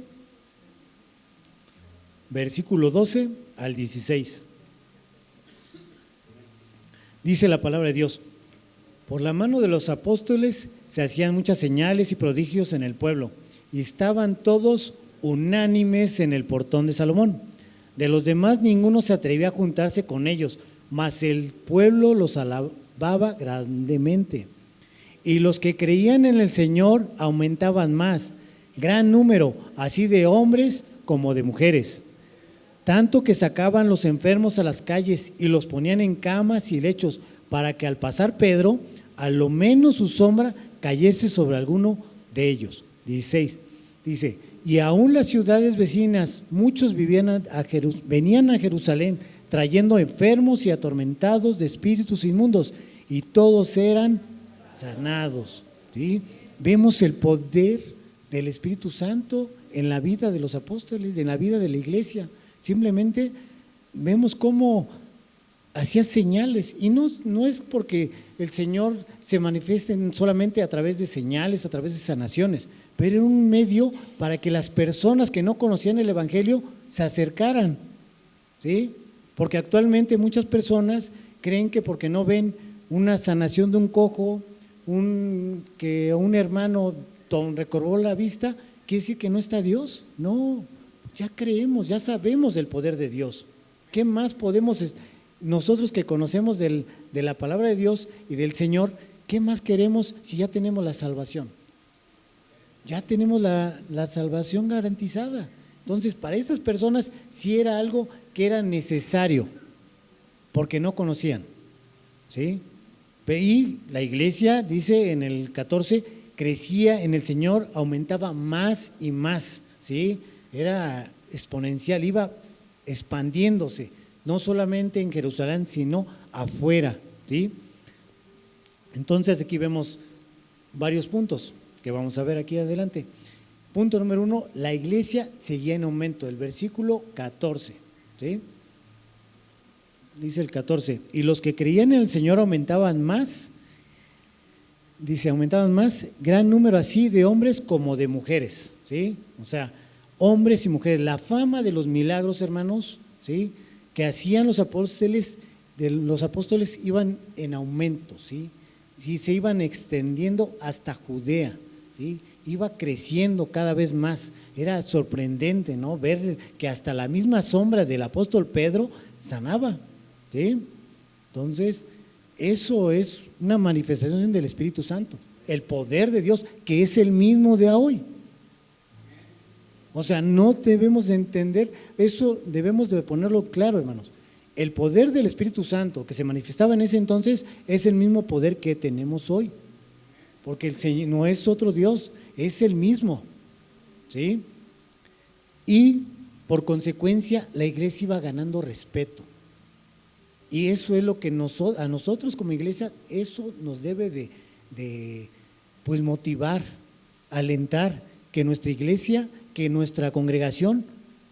versículo 12 al 16. Dice la palabra de Dios: por la mano de los apóstoles se hacían muchas señales y prodigios en el pueblo, y estaban todos unánimes en el portón de Salomón. De los demás ninguno se atrevía a juntarse con ellos, mas el pueblo los alababa grandemente. Y los que creían en el Señor aumentaban más, gran número, así de hombres como de mujeres. Tanto que sacaban los enfermos a las calles y los ponían en camas y lechos, para que al pasar Pedro, a lo menos su sombra cayese sobre alguno de ellos. 16, dice: y aún las ciudades vecinas, muchos venían a Jerusalén, trayendo enfermos y atormentados de espíritus inmundos, y todos eran sanados. ¿Sí? Vemos el poder del Espíritu Santo en la vida de los apóstoles, en la vida de la iglesia. Simplemente vemos cómo hacía señales, y no es porque el Señor se manifieste solamente a través de señales, a través de sanaciones, pero era un medio para que las personas que no conocían el Evangelio se acercaran, ¿sí? Porque actualmente muchas personas creen que porque no ven una sanación de un cojo, que un hermano recobró la vista, quiere decir que no está Dios. No, ya creemos, ya sabemos del poder de Dios. ¿Qué más podemos, nosotros que conocemos de la palabra de Dios y del Señor, qué más queremos si ya tenemos la salvación? Ya tenemos la salvación garantizada. Entonces, para estas personas sí era algo que era necesario, porque no conocían, ¿sí? Y la iglesia, dice en el 14, crecía en el Señor, aumentaba más y más, ¿sí? Era exponencial, iba expandiéndose, no solamente en Jerusalén, sino afuera, ¿sí? Entonces aquí vemos varios puntos que vamos a ver aquí adelante. Punto número 1, la iglesia seguía en aumento, el versículo 14, ¿sí? Dice el 14, y los que creían en el Señor aumentaban más, dice, aumentaban más, gran número así de hombres como de mujeres, ¿sí? O sea, hombres y mujeres, la fama de los milagros, hermanos, ¿sí? Que hacían los apóstoles iban en aumento, ¿sí? Sí, se iban extendiendo hasta Judea, ¿sí? Iba creciendo cada vez más. Era sorprendente, ¿no? Ver que hasta la misma sombra del apóstol Pedro sanaba, ¿sí? Entonces, eso es una manifestación del Espíritu Santo, el poder de Dios, que es el mismo de hoy. O sea, no debemos de entender, eso debemos de ponerlo claro, hermanos. El poder del Espíritu Santo que se manifestaba en ese entonces es el mismo poder que tenemos hoy, porque el Señor no es otro Dios, es el mismo, ¿sí? Y por consecuencia la iglesia iba ganando respeto, y eso es lo que a nosotros como iglesia, eso nos debe de pues motivar, alentar, que nuestra iglesia, que nuestra congregación,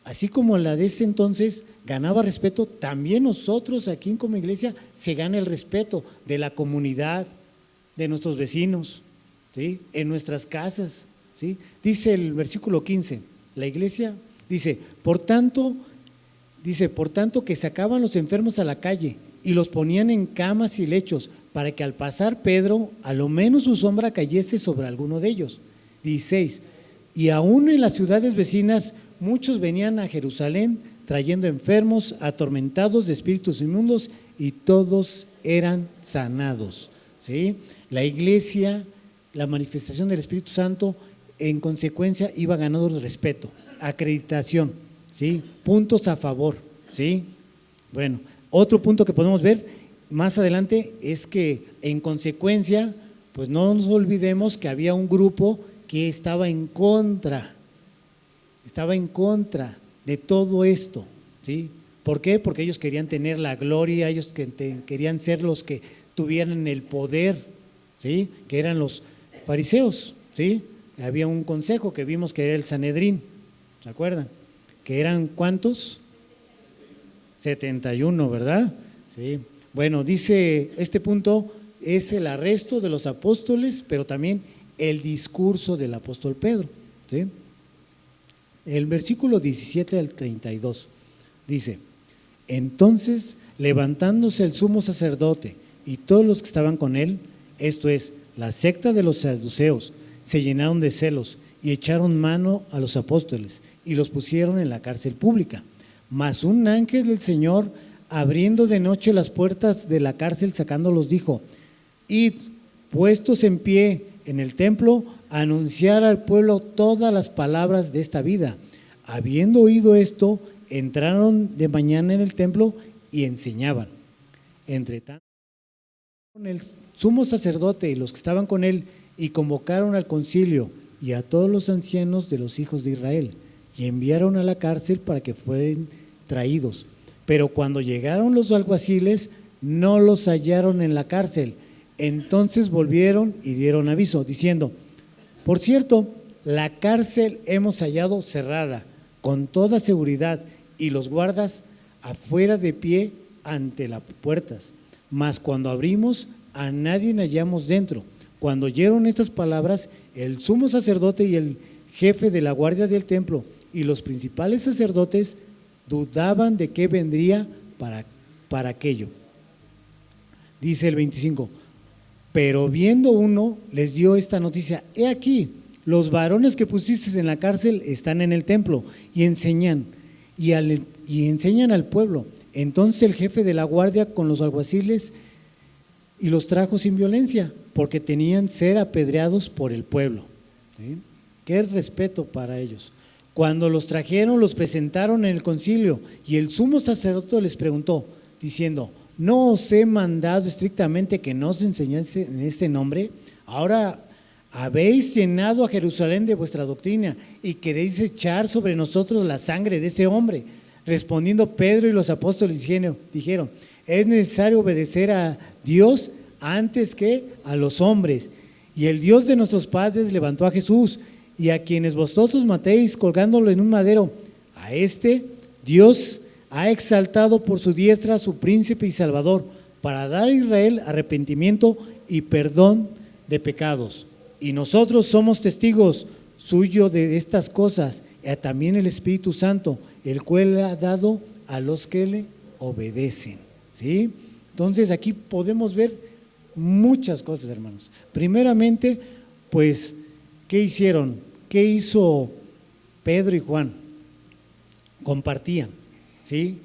así como la de ese entonces ganaba respeto, también nosotros aquí como iglesia se gana el respeto de la comunidad, de nuestros vecinos, ¿sí? En nuestras casas, ¿sí? Dice el versículo 15, la iglesia dice, por tanto que sacaban los enfermos a la calle y los ponían en camas y lechos, para que al pasar Pedro, a lo menos su sombra cayese sobre alguno de ellos. 16, y aún en las ciudades vecinas muchos venían a Jerusalén trayendo enfermos, atormentados de espíritus inmundos, y todos eran sanados, ¿sí? La iglesia, la manifestación del Espíritu Santo, en consecuencia iba ganando respeto, acreditación, ¿sí? Puntos a favor, ¿sí? Bueno, otro punto que podemos ver más adelante es que en consecuencia, pues no nos olvidemos que había un grupo que estaba en contra de todo esto, ¿sí? ¿Por qué? Porque ellos querían tener la gloria, ellos querían ser los que tuvieran el poder, ¿sí? Que eran los fariseos, ¿sí? Había un consejo que vimos que era el Sanedrín, ¿se acuerdan? Que eran ¿cuántos? 71, ¿verdad? Sí. Bueno, dice este punto es el arresto de los apóstoles, pero también el discurso del apóstol Pedro, ¿sí? El versículo 17 al 32 dice, entonces levantándose el sumo sacerdote y todos los que estaban con él, esto es, la secta de los saduceos, se llenaron de celos y echaron mano a los apóstoles y los pusieron en la cárcel pública. Mas un ángel del Señor, abriendo de noche las puertas de la cárcel, sacándolos, dijo, id, puestos en pie en el templo, a anunciar al pueblo todas las palabras de esta vida. Habiendo oído esto, entraron de mañana en el templo y enseñaban. Entre tanto, el sumo sacerdote y los que estaban con él, y convocaron al concilio y a todos los ancianos de los hijos de Israel, y enviaron a la cárcel para que fueran traídos. Pero cuando llegaron los alguaciles, no los hallaron en la cárcel. Entonces volvieron y dieron aviso, diciendo, por cierto, la cárcel hemos hallado cerrada, con toda seguridad, y los guardas afuera de pie ante las puertas. Mas cuando abrimos, a nadie hallamos dentro. Cuando oyeron estas palabras, el sumo sacerdote y el jefe de la guardia del templo y los principales sacerdotes dudaban de qué vendría para aquello. Dice el 25, pero viendo uno, les dio esta noticia, he aquí, los varones que pusiste en la cárcel están en el templo y enseñan al pueblo. Entonces el jefe de la guardia con los alguaciles y los trajo sin violencia, porque tenían ser apedreados por el pueblo, ¿sí? Qué respeto para ellos. Cuando los trajeron, los presentaron en el concilio, y el sumo sacerdote les preguntó, diciendo, ¿no os he mandado estrictamente que no os enseñase en este nombre? Ahora habéis llenado a Jerusalén de vuestra doctrina y queréis echar sobre nosotros la sangre de ese hombre. Respondiendo Pedro y los apóstoles dijeron, es necesario obedecer a Dios antes que a los hombres. Y el Dios de nuestros padres levantó a Jesús, y a quienes vosotros matéis colgándolo en un madero, a este Dios ha exaltado por su diestra a su príncipe y salvador, para dar a Israel arrepentimiento y perdón de pecados. Y nosotros somos testigos suyos de estas cosas, y también el Espíritu Santo, el cual ha dado a los que le obedecen. ¿Sí? Entonces aquí podemos ver muchas cosas, hermanos. Primeramente, pues, ¿qué hicieron? ¿Qué hizo Pedro y Juan? Compartían, ¿sí?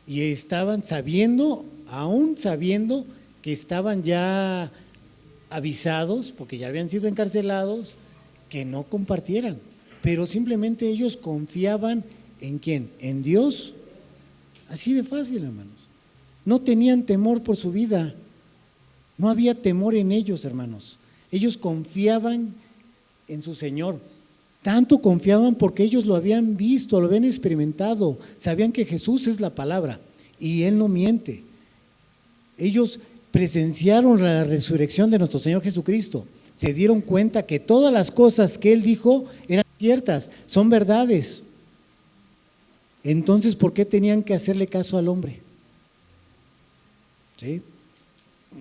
Y estaban sabiendo, aún sabiendo que estaban ya avisados, porque ya habían sido encarcelados, que no compartieran, pero simplemente ellos confiaban ¿en quién? En Dios. Así de fácil, hermanos. No tenían temor por su vida, no había temor en ellos, hermanos. Ellos confiaban en su Señor. Tanto confiaban porque ellos lo habían visto, lo habían experimentado, sabían que Jesús es la palabra y Él no miente. Ellos presenciaron la resurrección de nuestro Señor Jesucristo, se dieron cuenta que todas las cosas que Él dijo eran ciertas, son verdades. Entonces, ¿por qué tenían que hacerle caso al hombre? ¿Sí?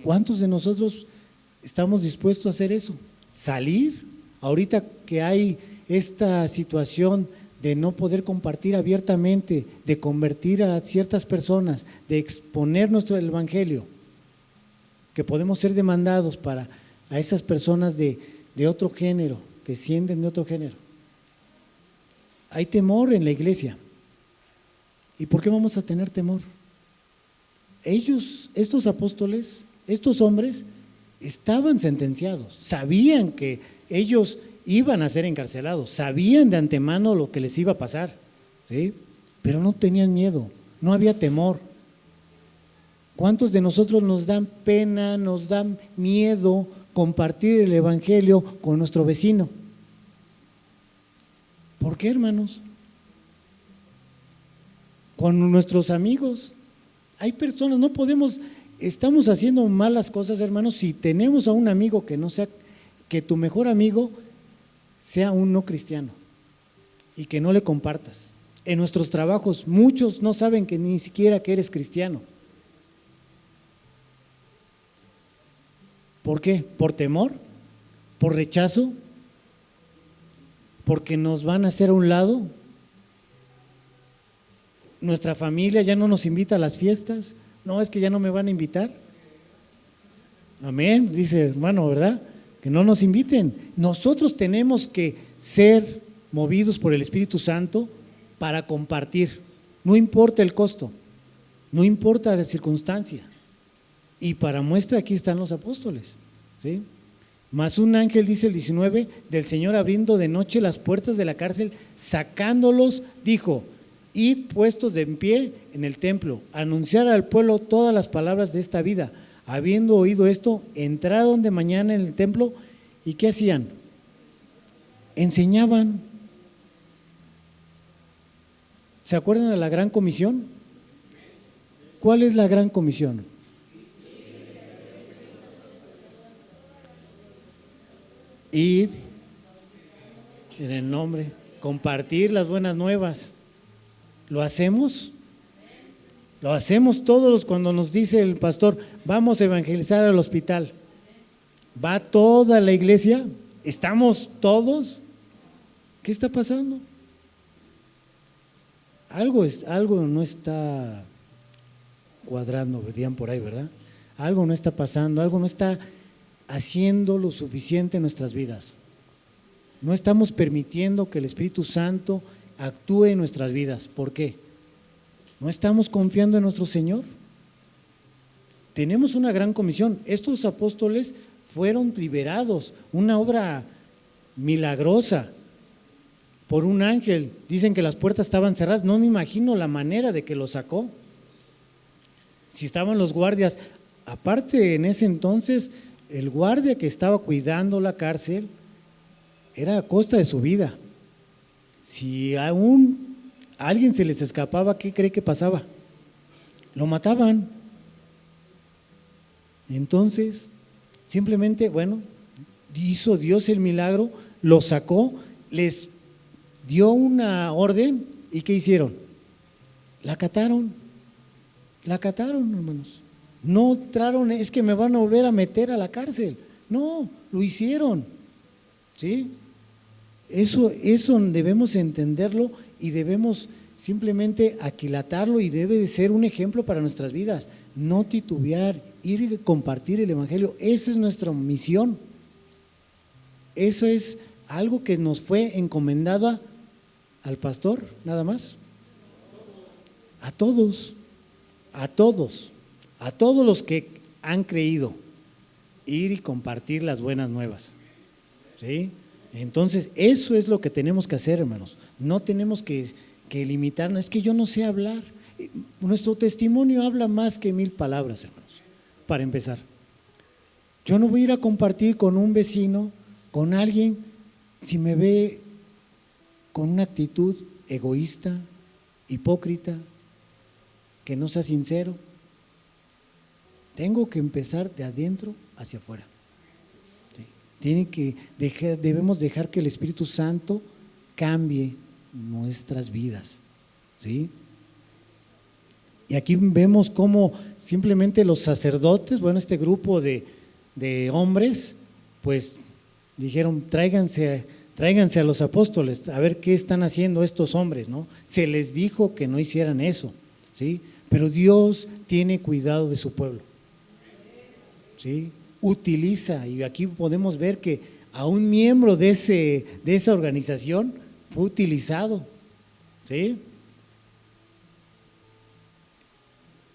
¿Cuántos de nosotros estamos dispuestos a hacer eso? Salir, ahorita que hay esta situación de no poder compartir abiertamente, de convertir a ciertas personas, de exponer nuestro evangelio, que podemos ser demandados para a esas personas de otro género, que sienten de otro género. Hay temor en la iglesia. ¿Y por qué vamos a tener temor? Ellos, estos apóstoles, estos hombres, estaban sentenciados, sabían que ellos iban a ser encarcelados, sabían de antemano lo que les iba a pasar, ¿sí? Pero no tenían miedo, no había temor. ¿Cuántos de nosotros nos dan pena, nos dan miedo compartir el evangelio con nuestro vecino? ¿Por qué, hermanos? Con nuestros amigos. Hay personas, no podemos, estamos haciendo malas cosas, hermanos, si tenemos a un amigo que no sea, que tu mejor amigo sea un no cristiano y que no le compartas. En nuestros trabajos muchos no saben que ni siquiera que eres cristiano. ¿Por qué? ¿Por temor? ¿Por rechazo? ¿Porque nos van a hacer a un lado? ¿Nuestra familia ya no nos invita a las fiestas? No, es que ya no me van a invitar. Amén, dice hermano, ¿verdad? Que no nos inviten. Nosotros tenemos que ser movidos por el Espíritu Santo para compartir. No importa el costo, no importa la circunstancia. Y para muestra aquí están los apóstoles, ¿sí? Mas un ángel, dice el 19, del Señor abriendo de noche las puertas de la cárcel, sacándolos, dijo: id puestos de en pie en el templo, anunciar al pueblo todas las palabras de esta vida. Habiendo oído esto, entraron de mañana en el templo y ¿qué hacían? Enseñaban. ¿Se acuerdan de la gran comisión? ¿Cuál es la gran comisión? Id en el nombre, compartir las buenas nuevas. ¿Lo hacemos? Lo hacemos todos cuando nos dice el pastor, vamos a evangelizar al hospital. ¿Va toda la iglesia? ¿Estamos todos? ¿Qué está pasando? Algo no está cuadrando, decían por ahí, ¿verdad? Algo no está pasando, algo no está haciendo lo suficiente en nuestras vidas. No estamos permitiendo que el Espíritu Santo actúe en nuestras vidas. ¿Por qué? ¿No estamos confiando en nuestro Señor? Tenemos una gran comisión. Estos apóstoles fueron liberados, una obra milagrosa por un ángel. Dicen que las puertas estaban cerradas. No me imagino la manera de que los sacó. Si estaban los guardias, aparte en ese entonces, el guardia que estaba cuidando la cárcel era a costa de su vida. Si aún a alguien se les escapaba, ¿qué cree que pasaba? Lo mataban. Entonces, simplemente, bueno, hizo Dios el milagro, lo sacó, les dio una orden y ¿qué hicieron? La acataron, hermanos. No entraron, es que me van a volver a meter a la cárcel. No, lo hicieron. ¿Sí? Eso debemos entenderlo y debemos simplemente aquilatarlo y debe de ser un ejemplo para nuestras vidas. No titubear, ir y compartir el evangelio. Esa es nuestra misión. Eso es algo que nos fue encomendada al pastor, nada más. A todos los que han creído, ir y compartir las buenas nuevas. ¿Sí? Entonces, eso es lo que tenemos que hacer, hermanos. No tenemos que limitarnos. Es que yo no sé hablar. Nuestro testimonio habla más que 1000 palabras, hermanos. Para empezar, yo no voy a ir a compartir con un vecino, con alguien, si me ve con una actitud egoísta, hipócrita, que no sea sincero. Tengo que empezar de adentro hacia afuera. Debemos dejar que el Espíritu Santo cambie nuestras vidas. ¿Sí? Y aquí vemos cómo simplemente los sacerdotes, bueno, este grupo de hombres, pues dijeron, tráiganse a los apóstoles, a ver qué están haciendo estos hombres, ¿no? Se les dijo que no hicieran eso, ¿sí? Pero Dios tiene cuidado de su pueblo, ¿sí? Utiliza, y aquí podemos ver que a un miembro de esa organización fue utilizado, ¿sí?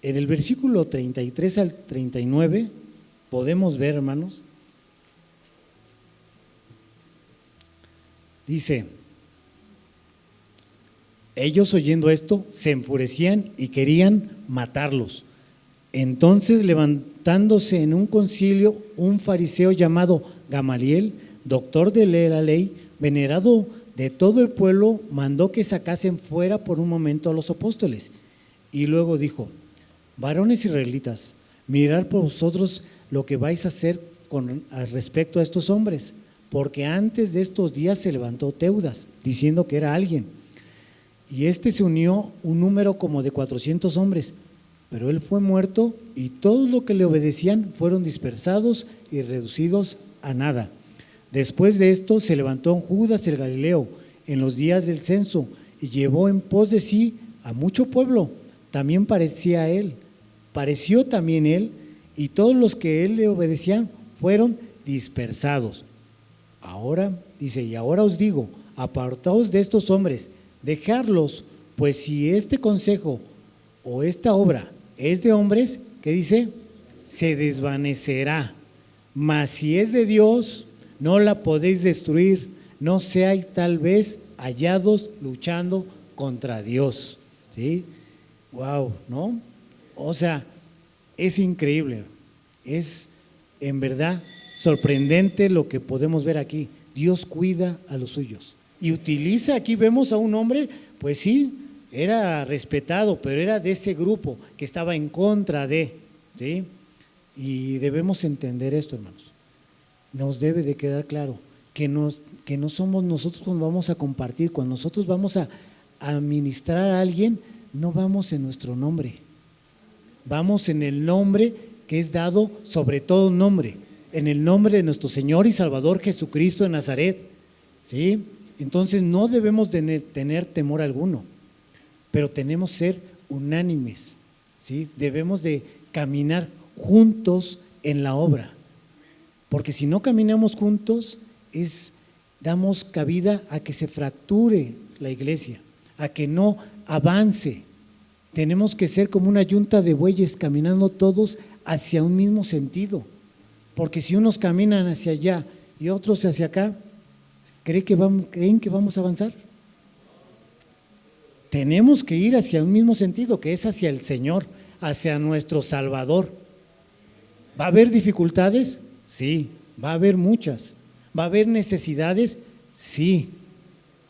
En el versículo 33 al 39 podemos ver, hermanos, dice, ellos oyendo esto se enfurecían y querían matarlos. Entonces, levantándose en un concilio, un fariseo llamado Gamaliel, doctor de la ley, venerado de todo el pueblo, mandó que sacasen fuera por un momento a los apóstoles. Y luego dijo, varones israelitas, mirad por vosotros lo que vais a hacer con respecto a estos hombres, porque antes de estos días se levantó Teudas, diciendo que era alguien, y se unió un número como de 400 hombres, pero él fue muerto y todos los que le obedecían fueron dispersados y reducidos a nada. Después de esto se levantó Judas el Galileo en los días del censo y llevó en pos de sí a mucho pueblo. También pareció también él, y todos los que él le obedecían fueron dispersados. Ahora, dice, y ahora os digo, apartaos de estos hombres, dejadlos, pues si este consejo o esta obra es de hombres, ¿qué dice? Se desvanecerá, mas si es de Dios, no la podéis destruir, no seáis tal vez hallados luchando contra Dios. ¿Sí? Wow, ¿no? O sea, es increíble, es en verdad sorprendente lo que podemos ver aquí. Dios cuida a los suyos y utiliza, aquí vemos a un hombre, pues sí, era respetado, pero era de ese grupo que estaba en contra de, ¿sí? Y debemos entender esto, hermanos. Nos debe de quedar claro que no somos nosotros cuando vamos a compartir, cuando nosotros vamos a ministrar a alguien, no vamos en nuestro nombre, vamos en el nombre que es dado sobre todo nombre, en el nombre de nuestro Señor y Salvador Jesucristo de Nazaret, ¿sí? Entonces no debemos tener temor alguno, pero tenemos que ser unánimes, ¿sí? Debemos de caminar juntos en la obra, porque si no caminamos juntos, damos cabida a que se fracture la iglesia, a que no avance. Tenemos que ser como una yunta de bueyes caminando todos hacia un mismo sentido, porque si unos caminan hacia allá y otros hacia acá, ¿creen que vamos a avanzar? Tenemos que ir hacia un mismo sentido, que es hacia el Señor, hacia nuestro Salvador. ¿Va a haber dificultades? Sí, va a haber muchas. ¿Va a haber necesidades? Sí,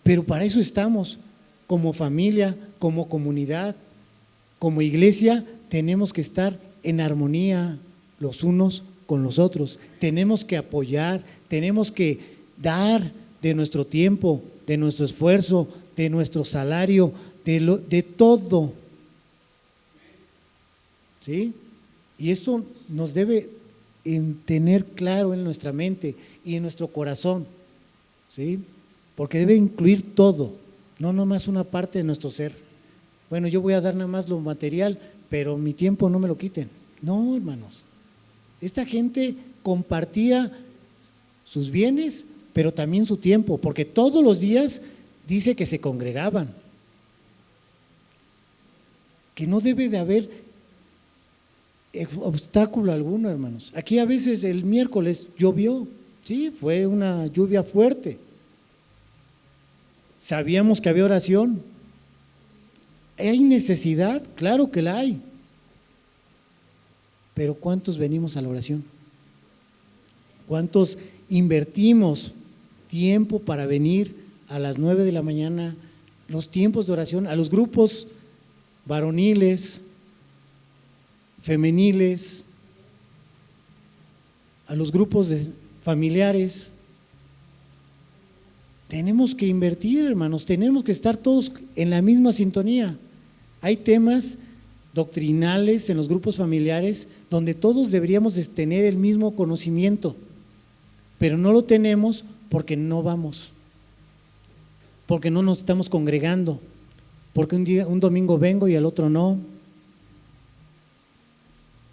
pero para eso estamos, como familia, como comunidad, como iglesia, tenemos que estar en armonía los unos con los otros. Tenemos que apoyar, tenemos que dar de nuestro tiempo, de nuestro esfuerzo, de nuestro salario, de todo. ¿Sí? Y eso nos debe tener claro en nuestra mente y en nuestro corazón, ¿sí? Porque debe incluir todo, no nomás una parte de nuestro ser. Bueno, yo voy a dar nada más lo material, pero mi tiempo no me lo quiten. No, hermanos, esta gente compartía sus bienes, pero también su tiempo, porque todos los días dice que se congregaban, que no debe de haber obstáculo alguno, hermanos. Aquí a veces el miércoles llovió, sí, fue una lluvia fuerte. Sabíamos que había oración. ¿Hay necesidad? Claro que la hay. Pero ¿cuántos venimos a la oración? ¿Cuántos invertimos tiempo para venir a las 9 de la mañana, los tiempos de oración, a los grupos varoniles, femeniles, a los grupos familiares? Tenemos que invertir, hermanos, tenemos que estar todos en la misma sintonía. Hay temas doctrinales en los grupos familiares donde todos deberíamos de tener el mismo conocimiento, pero no lo tenemos porque no vamos, porque no nos estamos congregando, porque un domingo vengo y al otro no,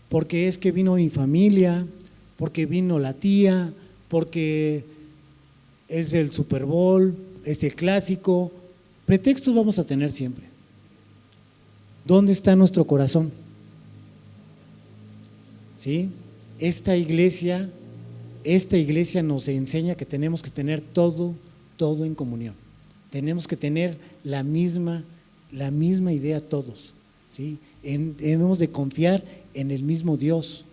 porque es que vino mi familia, porque vino la tía, porque es el Super Bowl, es el clásico. Pretextos vamos a tener siempre. ¿Dónde está nuestro corazón? ¿Sí? Esta iglesia nos enseña que tenemos que tener todo en comunión. Tenemos que tener la misma idea todos, ¿sí? Debemos de confiar en el mismo Dios.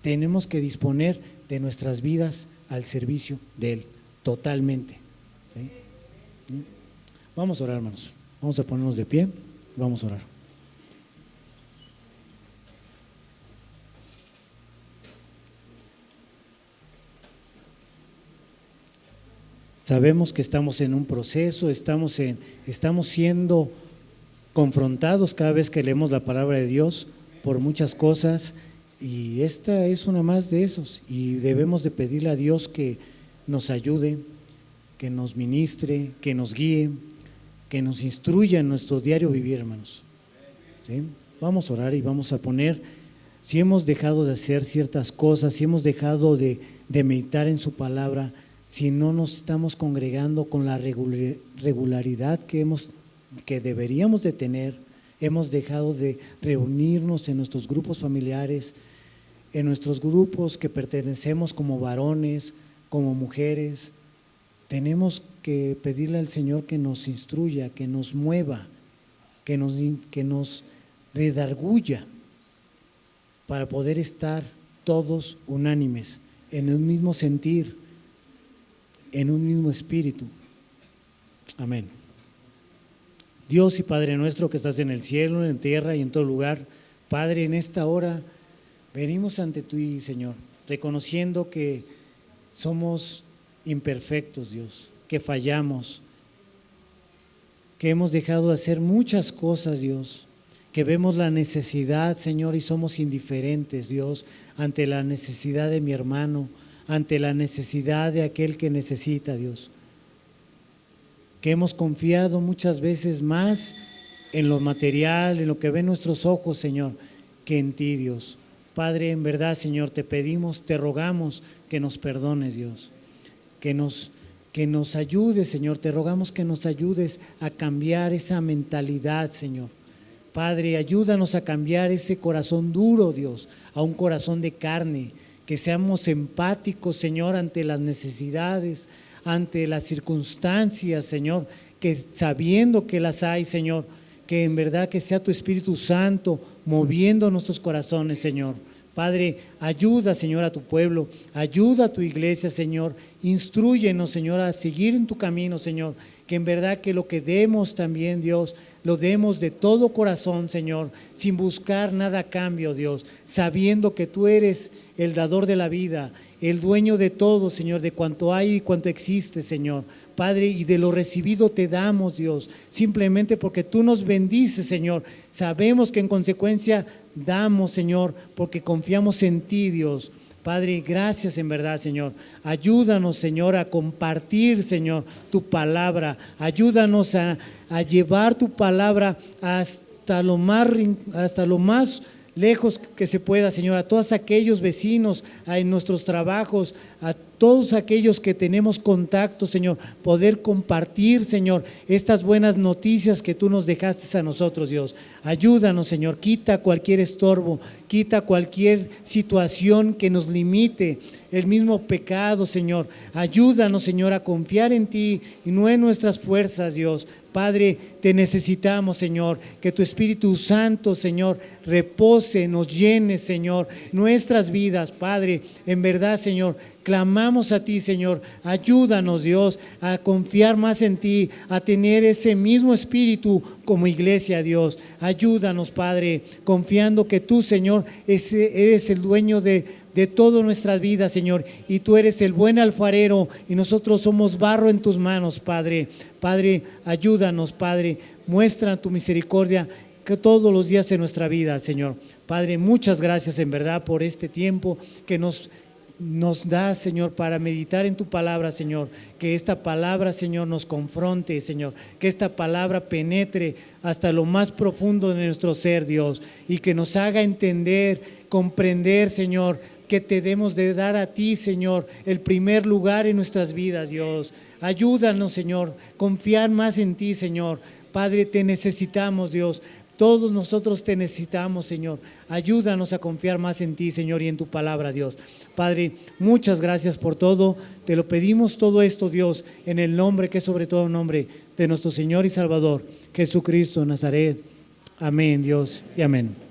Tenemos que disponer de nuestras vidas al servicio de Él, totalmente. ¿Sí? Vamos a orar, hermanos. Vamos a ponernos de pie, vamos a orar. Sabemos que estamos en un proceso, estamos siendo confrontados cada vez que leemos la palabra de Dios por muchas cosas, y esta es una más de esos, y debemos de pedirle a Dios que nos ayude, que nos ministre, que nos guíe, que nos instruya en nuestro diario vivir, hermanos. ¿Sí? Vamos a orar y vamos a poner, si hemos dejado de hacer ciertas cosas, si hemos dejado de meditar en su palabra, si no nos estamos congregando con la regularidad que deberíamos de tener, hemos dejado de reunirnos en nuestros grupos familiares, en nuestros grupos que pertenecemos como varones, como mujeres, tenemos que pedirle al Señor que nos instruya, que nos mueva, que nos redarguya para poder estar todos unánimes, en un mismo sentir, en un mismo espíritu. Amén. Dios y Padre nuestro que estás en el cielo, en la tierra y en todo lugar, Padre, en esta hora venimos ante ti, Señor, reconociendo que somos imperfectos, Dios, que fallamos, que hemos dejado de hacer muchas cosas, Dios, que vemos la necesidad, Señor, y somos indiferentes, Dios, ante la necesidad de mi hermano, ante la necesidad de aquel que necesita, Dios. Que hemos confiado muchas veces más en lo material, en lo que ven nuestros ojos, Señor, que en ti, Dios. Padre, en verdad, Señor, te pedimos, te rogamos que nos perdones, Dios, que nos ayudes, Señor, te rogamos que nos ayudes a cambiar esa mentalidad, Señor. Padre, ayúdanos a cambiar ese corazón duro, Dios, a un corazón de carne, que seamos empáticos, Señor, ante las necesidades, ante las circunstancias, Señor, que sabiendo que las hay, Señor, que en verdad que sea tu Espíritu Santo moviendo nuestros corazones, Señor. Padre, ayuda, Señor, a tu pueblo, ayuda a tu iglesia, Señor. Instrúyenos, Señor, a seguir en tu camino, Señor. Que en verdad que lo que demos también, Dios, lo demos de todo corazón, Señor, sin buscar nada a cambio, Dios, sabiendo que tú eres el dador de la vida, el dueño de todo, Señor, de cuanto hay y cuanto existe, Señor. Padre, y de lo recibido te damos, Dios, simplemente porque tú nos bendices, Señor. Sabemos que en consecuencia damos, Señor, porque confiamos en ti, Dios. Padre, gracias en verdad, Señor. Ayúdanos, Señor, a compartir, Señor, tu palabra. Ayúdanos a llevar tu palabra hasta lo más lejos que se pueda, Señor, a todos aquellos vecinos, en nuestros trabajos, a todos aquellos que tenemos contacto, Señor, poder compartir, Señor, estas buenas noticias que tú nos dejaste a nosotros, Dios. Ayúdanos, Señor, quita cualquier estorbo, quita cualquier situación que nos limite, el mismo pecado, Señor. Ayúdanos, Señor, a confiar en ti y no en nuestras fuerzas, Dios. Padre, te necesitamos, Señor, que tu Espíritu Santo, Señor, repose, nos llene, Señor, nuestras vidas, Padre. En verdad, Señor, clamamos a ti, Señor. Ayúdanos, Dios, a confiar más en ti, a tener ese mismo espíritu como iglesia, Dios. Ayúdanos, Padre, confiando que tú, Señor, eres el dueño de todas nuestras vidas, Señor, y tú eres el buen alfarero y nosotros somos barro en tus manos, Padre. Padre, ayúdanos, Padre, muestra tu misericordia que todos los días de nuestra vida, Señor. Padre, muchas gracias en verdad por este tiempo que nos das, Señor, para meditar en tu palabra, Señor. Que esta palabra, Señor, nos confronte, Señor. Que esta palabra penetre hasta lo más profundo de nuestro ser, Dios, y que nos haga entender, comprender, Señor, que te debemos de dar a ti, Señor, el primer lugar en nuestras vidas, Dios. Ayúdanos, Señor, confiar más en ti, Señor. Padre, te necesitamos, Dios. Todos nosotros te necesitamos, Señor. Ayúdanos a confiar más en ti, Señor, y en tu palabra, Dios. Padre, muchas gracias por todo. Te lo pedimos todo esto, Dios, en el nombre que es sobre todo nombre de nuestro Señor y Salvador, Jesucristo de Nazaret. Amén, Dios, y amén.